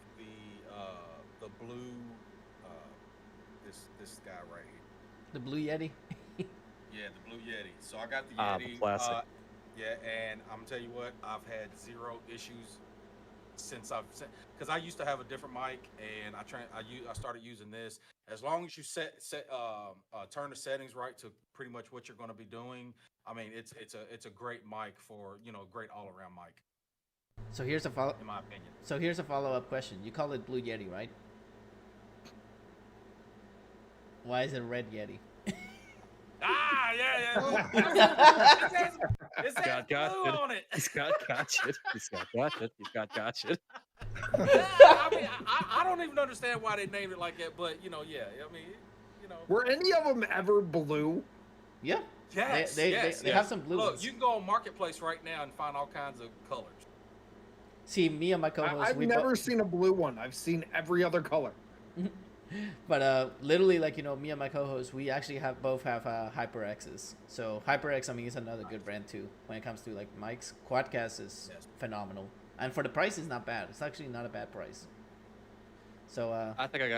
the blue, this guy right here. The Blue Yeti. Yeah, the Blue Yeti. So I got the Yeti. The classic. Yeah, and I'm gonna tell you what, I've had zero issues because I used to have a different mic, and I started using this. As long as you turn the settings right to pretty much what you're going to be doing, I mean, it's a great mic for great all around mic. So here's a follow. In my opinion. So here's a follow-up question. You call it Blue Yeti, right? Why is it Red Yeti? Yeah. It's got blue on it. He's got gotcha. He's got gotcha. Yeah, I mean, I don't even understand why they named it like that, but yeah, I mean, Were any of them ever blue? Yeah. Yes, They have some blue Look, ones. you can go on Marketplace right now and find all kinds of colors. See, me and my co-host, I've never seen a blue one. I've seen every other color. But literally, me and my co-host, we actually both have HyperXs. So HyperX, I mean, is another good brand too when it comes to mics. Quadcast is phenomenal, and for the price, it's not bad. It's actually not a bad price. So I think I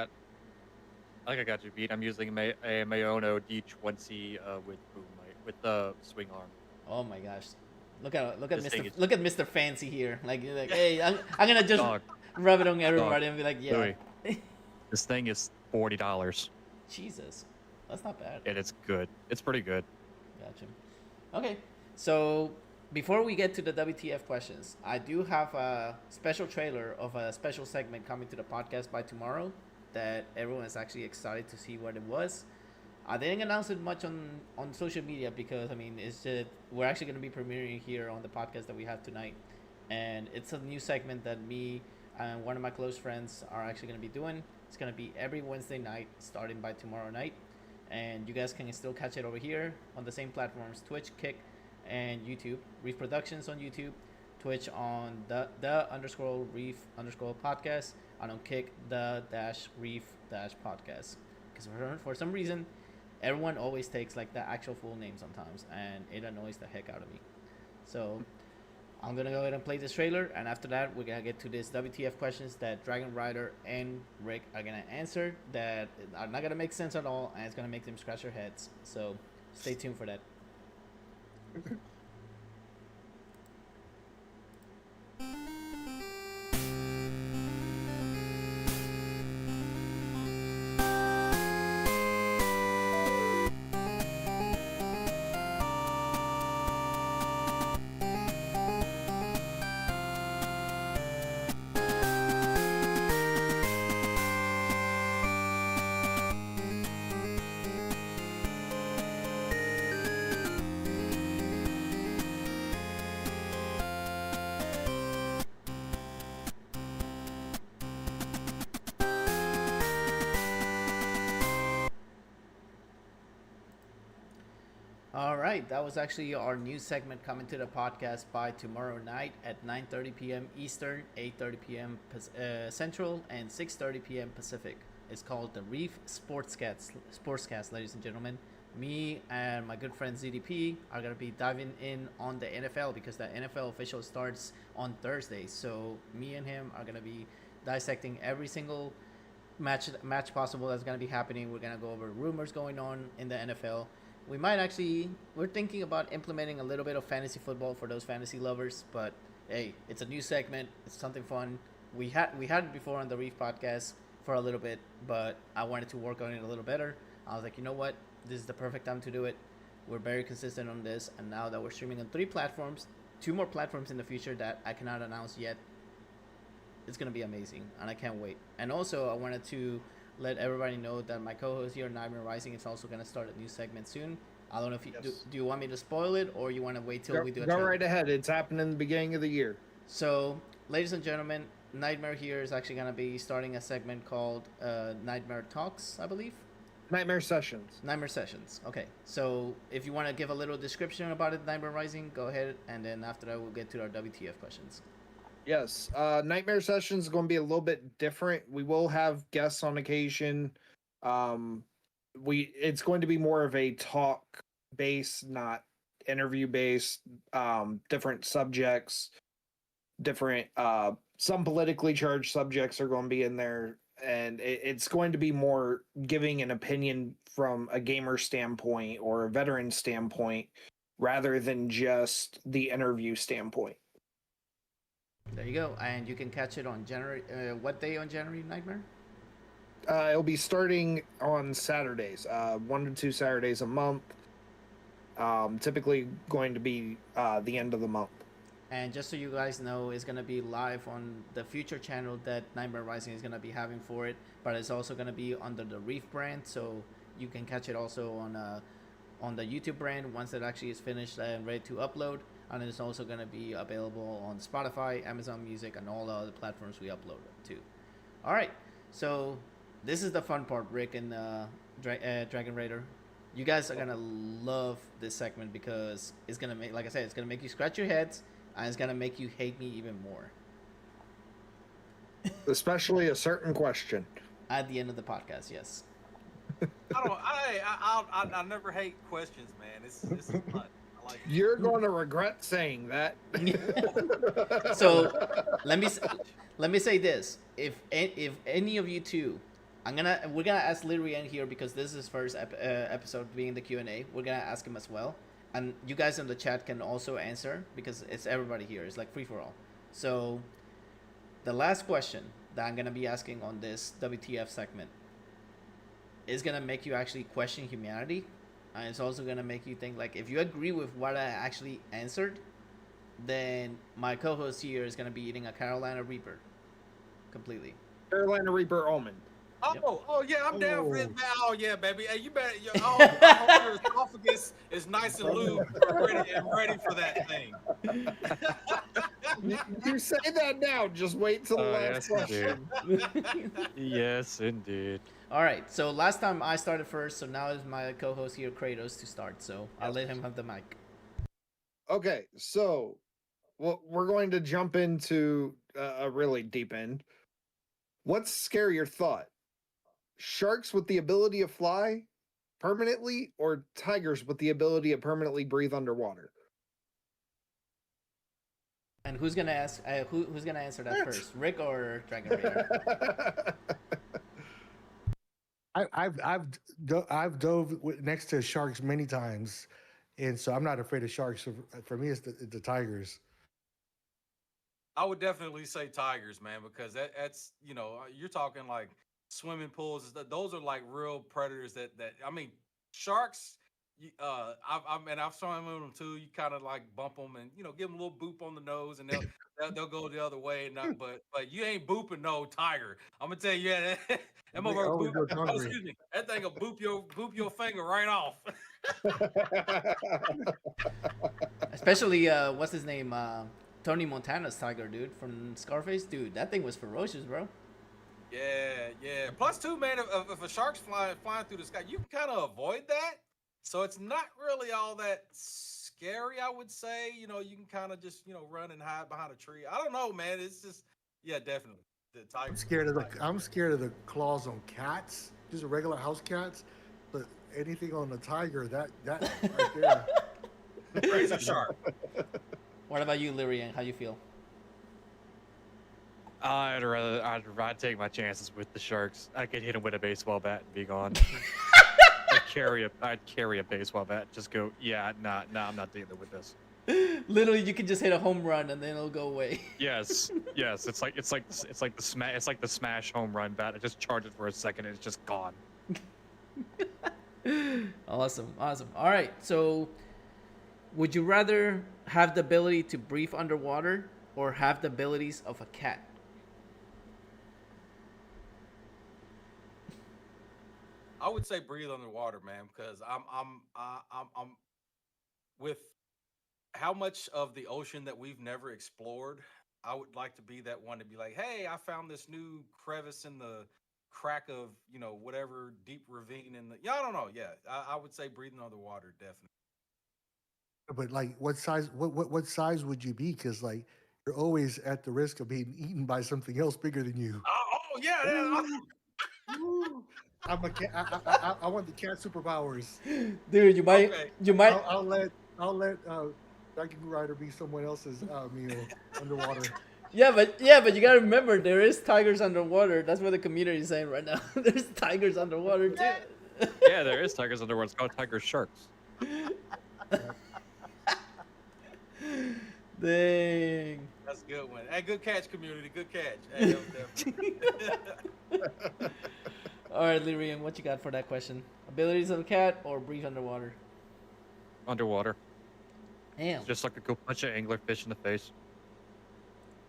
got you beat. I'm using a Mayono D20 with the swing arm. Oh my gosh, look at Mr. Fancy here. Hey, I'm gonna just rub it on everybody and be like, yeah. Louis, this thing is $40. Jesus, that's not bad. And it's good. It's pretty good. Gotcha. Okay, so before we get to the WTF questions, I do have a special trailer of a special segment coming to the podcast by tomorrow that everyone is actually excited to see what it was. I didn't announce it much on social media because, I mean, it's just, we're actually going to be premiering here on the podcast that we have tonight. And it's a new segment that me and one of my close friends are actually going to be doing. It's going to be every Wednesday night starting by tomorrow night. And you guys can still catch it over here on the same platforms, Twitch, Kick, and YouTube. Reef Productions on YouTube, Twitch on the_Reef_ podcast, and on Kick the-Reef podcast. Because for some reason, everyone always takes the actual full name sometimes, and it annoys the heck out of me. So I'm gonna go ahead and play this trailer, and after that we're gonna get to this WTF questions that Dragonryder and Rick are gonna answer that are not gonna make sense at all, and it's gonna make them scratch their heads. So stay tuned for that. All right, that was actually our new segment coming to the podcast by tomorrow night at 9:30 p.m. Eastern, 8:30 p.m. Central, and 6:30 p.m. Pacific. It's called the Reef Sportscast, ladies and gentlemen. Me and my good friend ZDP are gonna be diving in on the NFL because the NFL official starts on Thursday. So me and him are gonna be dissecting every single match possible that's gonna be happening. We're gonna go over rumors going on in the NFL. We're thinking about implementing a little bit of fantasy football for those fantasy lovers, but hey, it's a new segment. It's something fun. We had it before on the Reef Podcast for a little bit, but I wanted to work on it a little better. I was like, you know what? This is the perfect time to do it. We're very consistent on this, and now that we're streaming on 3 platforms, 2 more platforms in the future that I cannot announce yet, it's gonna be amazing, and I can't wait. And also, I wanted to let everybody know that my co-host here, NightmareRyzing, is also gonna start a new segment soon. I don't know if you do you want me to spoil it, or you want to wait till we do it? Go right ahead. It's happening in the beginning of the year. So, ladies and gentlemen, Nightmare here is actually gonna be starting a segment called Nightmare Talks, I believe. Nightmare Sessions. Nightmare Sessions. Okay. So if you want to give a little description about it, NightmareRyzing, go ahead, and then after that we'll get to our WTF questions. Yes. Nightmare Sessions is going to be a little bit different. We will have guests on occasion. It's going to be more of a talk base, not interview based. Different subjects, different some politically charged subjects are going to be in there, and it's going to be more giving an opinion from a gamer standpoint or a veteran standpoint rather than just the interview standpoint. There you go, and you can catch it on January. What day on January, Nightmare? It'll be starting on Saturdays, 1 to 2 Saturdays a month. Typically going to be the end of the month. And just so you guys know, it's going to be live on the future channel that NightmareRyzing is going to be having for it, but it's also going to be under the Reef brand, so you can catch it also on the YouTube brand once it actually is finished and ready to upload. And it's also going to be available on Spotify, Amazon Music, and all the other platforms we upload it to. All right, so this is the fun part, Rick and Dragonryder. You guys are going to love this segment because it's going to make, like I said, it's going to make you scratch your heads, and it's going to make you hate me even more. Especially a certain question. At the end of the podcast, yes. I never hate questions, man. It's fun. I like it. You're going to regret saying that. So let me say this: if any of you two, we're gonna ask Lil Rian here because this is his first episode being the Q&A. We're gonna ask him as well, and you guys in the chat can also answer because it's everybody here. It's like free for all. So the last question that I'm gonna be asking on this WTF segment is gonna make you actually question humanity, and it's also gonna make you think, like, if you agree with what I actually answered, then my co-host here is gonna be eating a Carolina Reaper completely. Carolina Reaper almond. Oh yeah, I'm down for it. Oh yeah, baby. Hey, you better. I hope your esophagus is nice and lubed and ready for that thing. You say that now. Just wait till the last question. Yes, indeed. All right. So last time I started first, so now is my co-host here, Kratos, to start. So I'll let him have the mic. Okay, so we're going to jump into a really deep end. What's scarier thought? Sharks with the ability to fly permanently, or tigers with the ability to permanently breathe underwater? And who's gonna ask? Who's gonna answer that first, Rick or Dragonryder? I've dove next to sharks many times, and so I'm not afraid of sharks. So for me, it's the tigers. I would definitely say tigers, man, because that's you're talking like swimming pools. Those are like real predators. That I mean, sharks. I've swum with them too. You kind of like bump them and give them a little boop on the nose, and they'll go the other way. But you ain't booping no tiger. I'm gonna tell you that that thing will boop your finger right off. Especially what's his name? Tony Montana's tiger, dude, from Scarface. Dude, that thing was ferocious, bro. Yeah. Plus, too, man, if a shark's flying through the sky, you can kind of avoid that. So it's not really all that scary, I would say. You know, you can kind of just, run and hide behind a tree. I don't know, man. It's just, yeah, definitely. The tiger. I'm scared of the claws on cats, just regular house cats. But anything on the tiger, that right there. Razor sharp. What about you, Lyrian? How you feel? I'd take my chances with the sharks. I could hit him with a baseball bat and be gone. I'd carry a baseball bat. Just go. Yeah, nah, I'm not dealing with this. Literally, you can just hit a home run and then it'll go away. Yes. It's like the smash home run bat. I just charge it for a second and it's just gone. Awesome. All right. So, would you rather have the ability to breathe underwater or have the abilities of a cat? I would say breathe underwater, man, because I'm with how much of the ocean that we've never explored. I would like to be that one to be like, hey, I found this new crevice in the crack of whatever deep ravine in the. Yeah, I don't know. Yeah, I would say breathing underwater definitely. But like, what size? What size would you be? Because like, you're always at the risk of being eaten by something else bigger than you. Oh yeah. Ooh. I'm a cat. I want the cat superpowers. Dude, you might. Okay. You might. I'll let Dragonryder be someone else's meal underwater. Yeah, but you gotta remember there is tigers underwater. That's what the community is saying right now. There's tigers underwater too. Yeah, there is tigers underwater. It's called tiger sharks. Dang. That's a good one. Hey, good catch, community. Good catch. Hey, All right, Lyrian, what you got for that question? Abilities of a cat or breathe underwater? Underwater. Damn. Just like a go punch an anglerfish in the face.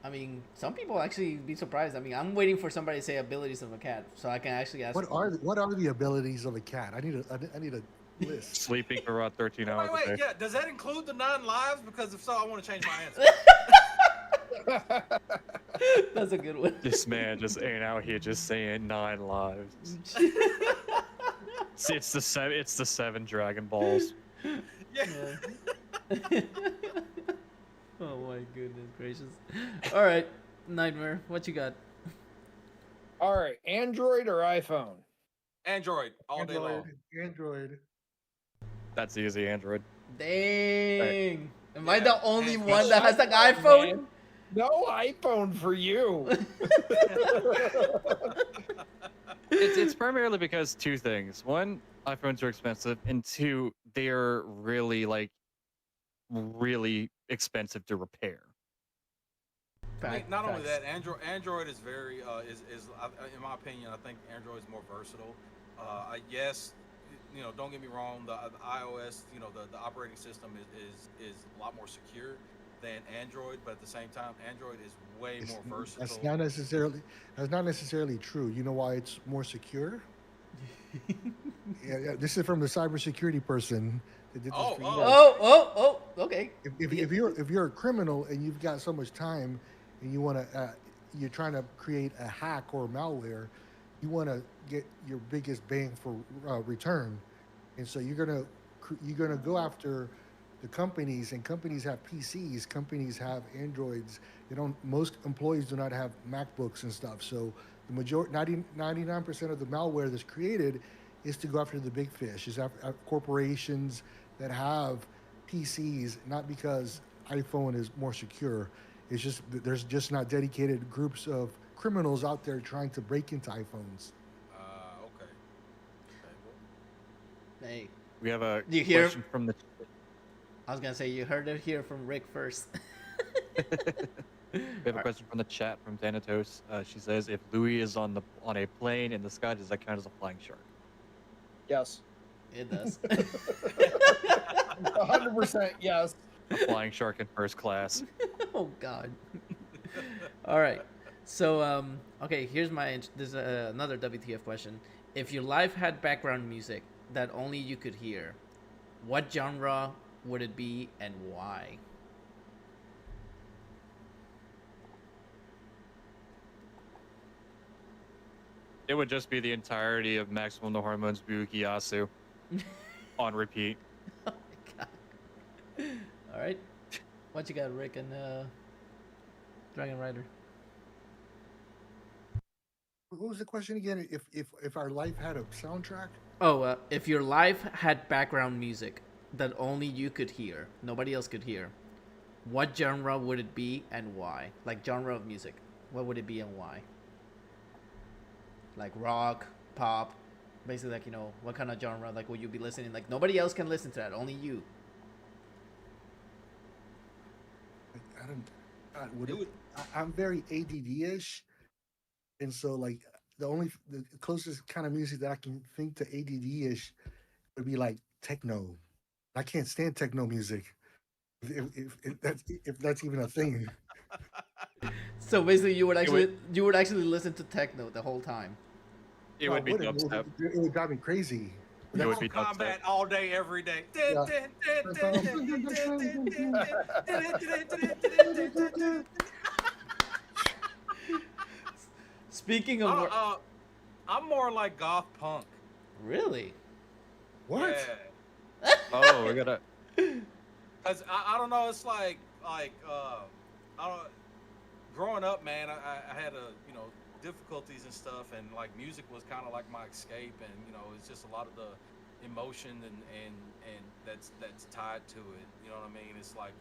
I mean, some people actually be surprised. I mean, I'm waiting for somebody to say abilities of a cat, so I can actually ask. What are the abilities of a cat? I need a list. Sleeping for about 13 hours a day. Yeah. Does that include the 9 lives? Because if so, I want to change my answer. That's a good one. This man just ain't out here just saying 9 lives. It's the 7 Dragon Balls. Yeah. Oh my goodness gracious. All right, Nightmare, what you got? All right, Android or iPhone? Android all day long. Android. That's easy, Android. Dang. Am I the only one that has an iPhone? Man. No iPhone for you. It's primarily because 2 things. 1, iPhones are expensive, and 2, they're really expensive to repair. I mean, not only that, Android is very is in my opinion, I think Android is more versatile. Yes, don't get me wrong, the iOS, the operating system is a lot more secure than Android, but at the same time, Android is way more versatile. That's not necessarily true. You know why it's more secure? Yeah, this is from the cybersecurity person that did this for you. Okay. If you're a criminal and you've got so much time and you're trying to create a hack or malware, you want to get your biggest bang for return, and so you're gonna go after the companies, and companies have PCs, companies have Androids. Most employees do not have MacBooks and stuff. So the majority, 99% of the malware that's created is to go after the big fish, is after corporations that have PCs, not because iPhone is more secure. It's just there's just not dedicated groups of criminals out there trying to break into iPhones. Okay. Hey, We have a You hear- question from the. I was gonna say you heard it here from Rick first. We have a question from the chat from Thanatos. She says, "If Louis is on a plane in the sky, does that count as a flying shark?" Yes. It does. 100% yes. A flying shark in first class. Oh God. All right. So okay, here's there's another WTF question. If your life had background music that only you could hear, what genre would it be and why? It would just be the entirety of Maximum No Hormones Bukiyasu. On repeat. Oh my god. All right. What you got, Rick and Dragon Rider? What was the question again? If our life had a soundtrack? Oh, if your life had background music that only you could hear, nobody else could hear, what genre would it be and why? Like genre of music, what would it be and why? Like rock, pop, basically like, what kind of genre like would you be listening? Like nobody else can listen to that, only you. I don't. I'm very ADD-ish, and so like the closest kind of music that I can think to ADD-ish would be like techno. I can't stand techno music. If that's even a thing. So basically, you would actually listen to techno the whole time. It would be dubstep. It would drive me crazy. It would be Combat dubstep. all day, every day. Speaking of, I'm more like goth punk. really? What? Yeah. Oh, we gotta. Cause I don't know. It's like I don't. Growing up, man, I had difficulties and stuff, and like music was kind of like my escape, and it's just a lot of the emotion and that's tied to it. You know what I mean? It's like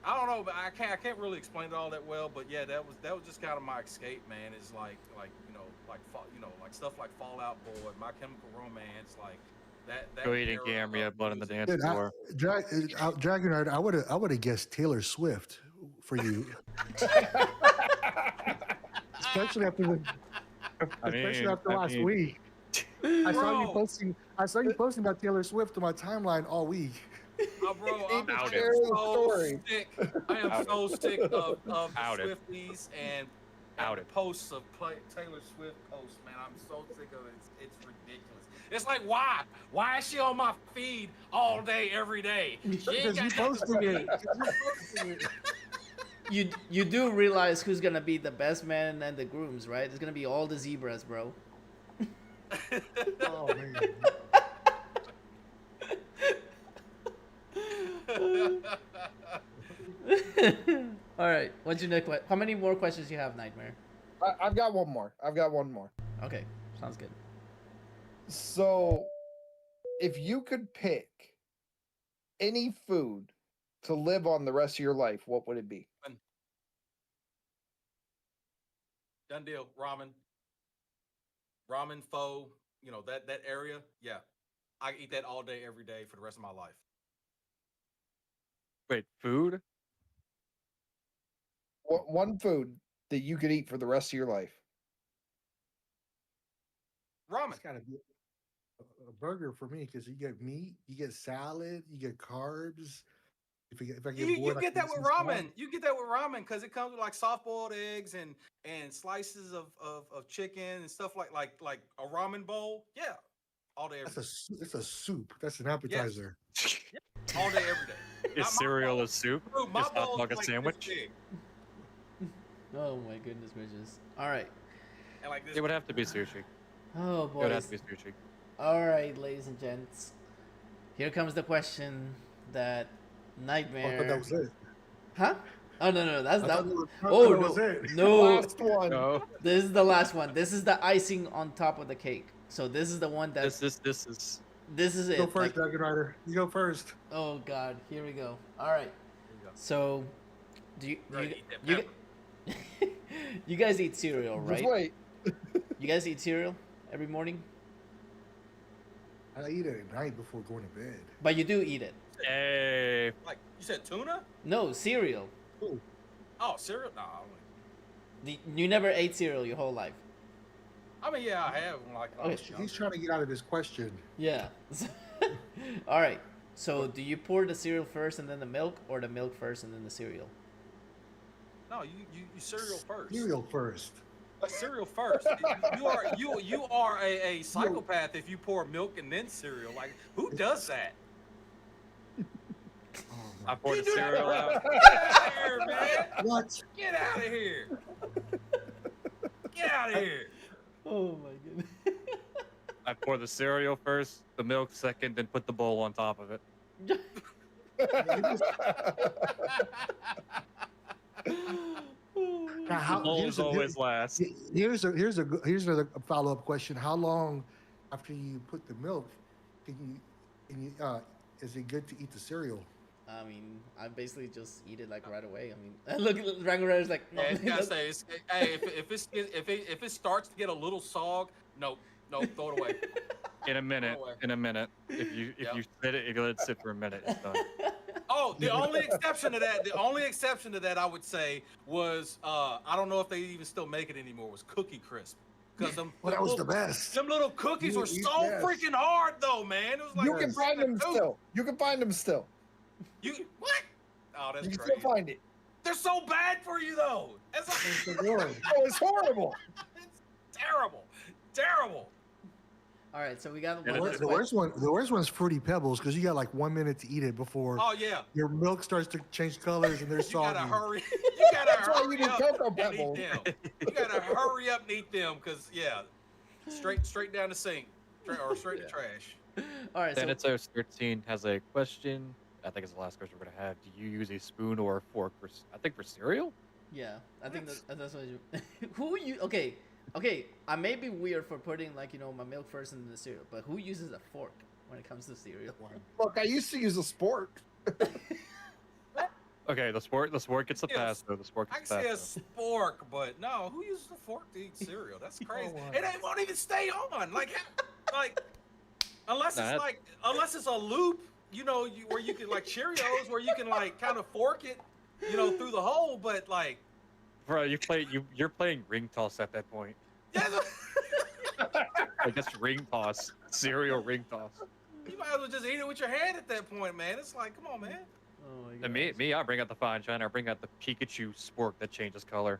I don't know, but I can't really explain it all that well. But yeah, that was just kind of my escape, man. It's like stuff like Fallout Boy, My Chemical Romance, like that. Go eating Gamma, Blood on the Dance Dude, Floor. Dragon Rider, I would have guessed Taylor Swift for you. Especially after last week. I saw you posting about Taylor Swift on my timeline all week. Bro, I'm Out so sick. I am so sick of Out it. Swifties and Out it. posts of Taylor Swift posts, man. I'm so sick of it. It's ridiculous. It's like, why? Why is she on my feed all day, every day? She ain't Because you got nothing posting it. You do realize who's gonna be the best man and the grooms, right? It's gonna be all the zebras, bro. Oh man. All right, what's your next question? How many more questions you have, Nightmare? I've got one more. Okay, sounds good. So, if you could pick any food to live on the rest of your life, what would it be? Done deal. Ramen, pho, that area. Yeah. I eat that all day, every day for the rest of my life. Wait, food? One food that you could eat for the rest of your life. Ramen. It's gotta be a burger for me because you get meat, you get salad, you get carbs. If I get bored, You get that with ramen. You get that with ramen because it comes with like soft boiled eggs and slices of chicken and stuff like a ramen bowl. Yeah, all day every day. It's a soup. That's an appetizer. All day every day. Is cereal a soup? Dude, Is hot dog a sandwich? Oh my goodness gracious! All right. And like this. It would have to be sushi. Oh It would have boys. to be sushi. All right, ladies and gents. Here comes the question that Nightmare. I thought that was it. Huh? Oh no, that's I that. thought that was- I Oh thought that no, was it. no. Last one. No, This is the last one. This is the icing on top of the cake. So this is the one that. this is. This is it. Go first, like- Dragon Rider. You go first. Oh God, here we go. All right. So, do you you guys eat cereal, right? Just wait. You guys eat cereal every morning, I eat it at night before going to bed. but you do eat it. Hey, Like you said, tuna? No, cereal. Oh, cereal? No. You never ate cereal your whole life. I mean, yeah, I have. Like, I was He's trying to get out of his question. Yeah. All right. So, do you pour the cereal first and then the milk, or the milk first and then the cereal? No, you cereal first. Cereal first. Cereal first. You are a psychopath if you pour milk and then cereal. Like, who does that? I poured the cereal out. Get out of here, man! What? Get out of here! Get out of here! Oh my goodness. I pour the cereal first, the milk second, then put the bowl on top of it. Now, The bowl is always last. Here's a follow up question. How long after you put the milk is it good to eat the cereal? I mean, I basically just eat it like right away. I mean, look at Dragonryder's like. No, Yeah, I say, hey, if it starts to get a little sog, no, throw it away. In a minute. If you let it sit for a minute, it's done. Oh, the only exception to that I would say was I don't know if they even still make it anymore, was Cookie Crisp. Because that was the best. Them little cookies were so freaking hard though, man. It was like You can find them still. You can find them still. You what? Oh, that's You can crazy. still find it. They're so bad for you though. It's like, Oh, it's horrible. it's terrible. All right, so we got Yeah, one. The worst one's Fruity Pebbles because you got like 1 minute to eat it before Oh yeah. your milk starts to change colors and they're You soggy. gotta hurry. You gotta That's why hurry you do up Cocoa and eat Pebbles. them. You gotta hurry up and eat them, cause yeah, straight down the sink, or straight to trash. All right, so Thanatos 13 has a question. I think it's the last question we're gonna have. Do you use a spoon or a fork for cereal? yeah, I think that's what you. Who you? Okay, I may be weird for putting like my milk first in the cereal, but who uses a fork when it comes to cereal? Look, I used to use a spork. Okay, the sport gets the Yes. pass though. The sport I gets can the say a pass. spork, but no, who uses a fork to eat cereal? That's crazy. wow. And it won't even stay on. Like unless Nah, unless it's a loop, where you can like Cheerios, where you can like kind of fork it, through the hole. But like, Bro, you're playing ring toss at that point. yeah, Like that's ring toss, cereal ring toss. you might as well just eat it with your hand at that point, man. It's like, come on, man. Oh my And me, I bring out the fine china. I bring out the Pikachu spork that changes color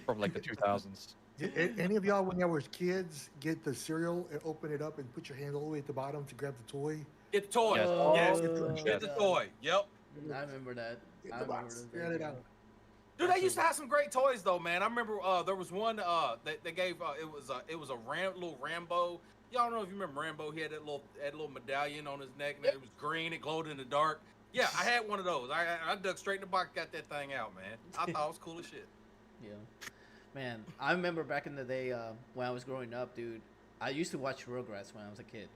from like the 2000s. Did any of y'all, when y'all were kids, get the cereal and open it up and put your hand all the way at the bottom to grab the toy? Get the toy. Yes. Yes, Oh, get the God. toy. Yep. I remember that. Get I the remember box, that. get it out. Dude, they used to have some great toys though, man. I remember there was one they gave it was a little Rambo. Y'all know if you remember Rambo, he had that little medallion on his neck, and it was green, it glowed in the dark. Yeah, I had one of those. I dug straight in the box, got that thing out, man. I thought it was cool as shit. Yeah, man. I remember back in the day when I was growing up, dude. I used to watch Rugrats when I was a kid,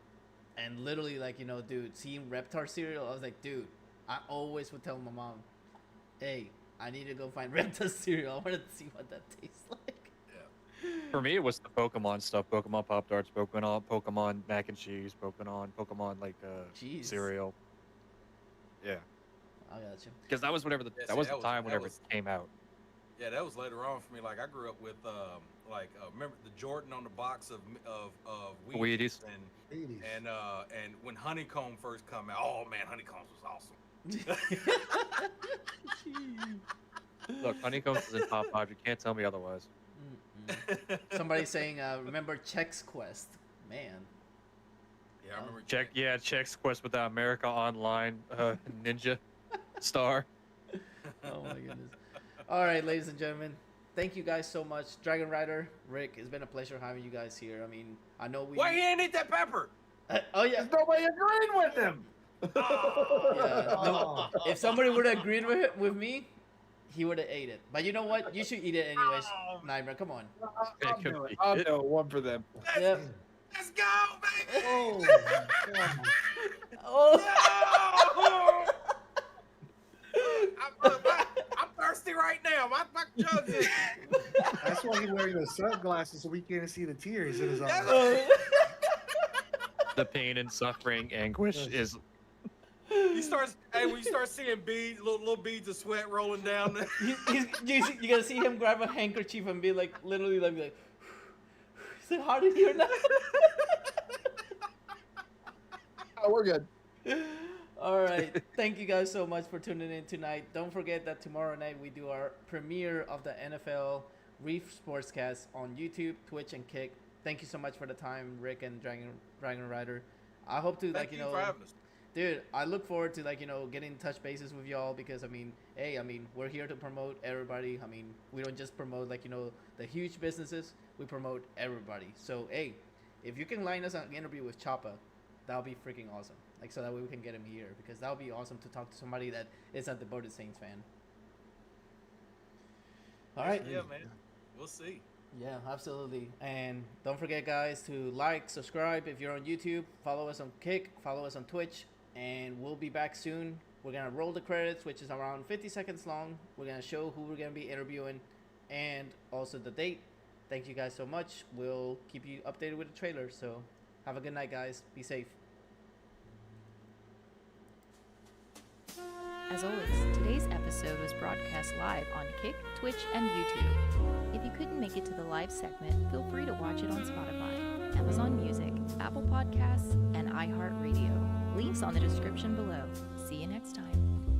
and literally, like dude, seeing Reptar cereal, I was like, dude. I always would tell my mom, "Hey, I need to go find Reptar cereal. I wanted to see what that tastes like." For me, it was the Pokemon stuff: Pokemon Pop Tarts, Pokemon mac and cheese, Pokemon like Jeez. cereal. Yeah, I got you. because that was whenever Yeah, that see, was that the was- time that whenever was- it came out. Yeah, that was later on for me. Like I grew up with remember the Jordan on the box of Wheaties. and when Honeycomb first come out, oh man, Honeycombs was awesome. Look, Honeycombs is in top 5. You can't tell me otherwise. Mm-mm. Somebody saying, remember Chex Quest? Man. Yeah, I remember. Chex Quest with the America Online Ninja Star. Oh my goodness. All right, ladies and gentlemen. Thank you guys so much. Dragonryder, Rick, it's been a pleasure having you guys here. I mean, I know we... Why he ain't eat that pepper? Oh, yeah. There's nobody agreeing with him. Yeah, no, if somebody would have agreed with me, he would have ate it. But you know what? You should eat it anyways. Nightmare, come on. I'll do it. I'll do it. One for them. Yep. Let's go, baby. Oh, Oh. I'm thirsty right now. My jug's in. that's why he's wearing those sunglasses so we can't see the tears in his eyes. The pain and suffering, anguish is. When you start seeing beads, little beads of sweat rolling down. You gotta see him grab a handkerchief and be like, literally like, is it hard in here now? Oh, we're good. All right. Thank you guys so much for tuning in tonight. Don't forget that tomorrow night we do our premiere of the NFL Reef Sportscast on YouTube, Twitch, and Kick. Thank you so much for the time, Rick and Dragonryder. I hope to Thank you for having us. dude, I look forward to getting in touch bases with y'all because we're here to promote everybody. I mean, we don't just promote the huge businesses. We promote everybody. So hey, if you can line us an interview with Choppa, that'll be freaking awesome. Like, so that way we can get him here, because that'll be awesome to talk to somebody that is a devoted Saints fan. All right. Yeah, man. We'll see. Yeah, absolutely. And don't forget, guys, to like, subscribe if you're on YouTube, follow us on Kick, follow us on Twitch, and we'll be back soon. We're going to roll the credits, which is around 50 seconds long. We're going to show who we're going to be interviewing and also the date. Thank you guys so much. We'll keep you updated with the trailer. So have a good night, guys. Be safe. As always, today's episode was broadcast live on Kick, Twitch, and YouTube. If you couldn't make it to the live segment, feel free to watch it on Spotify, Amazon Music, Apple Podcasts, and iHeart Radio. Links on the description below. See you next time.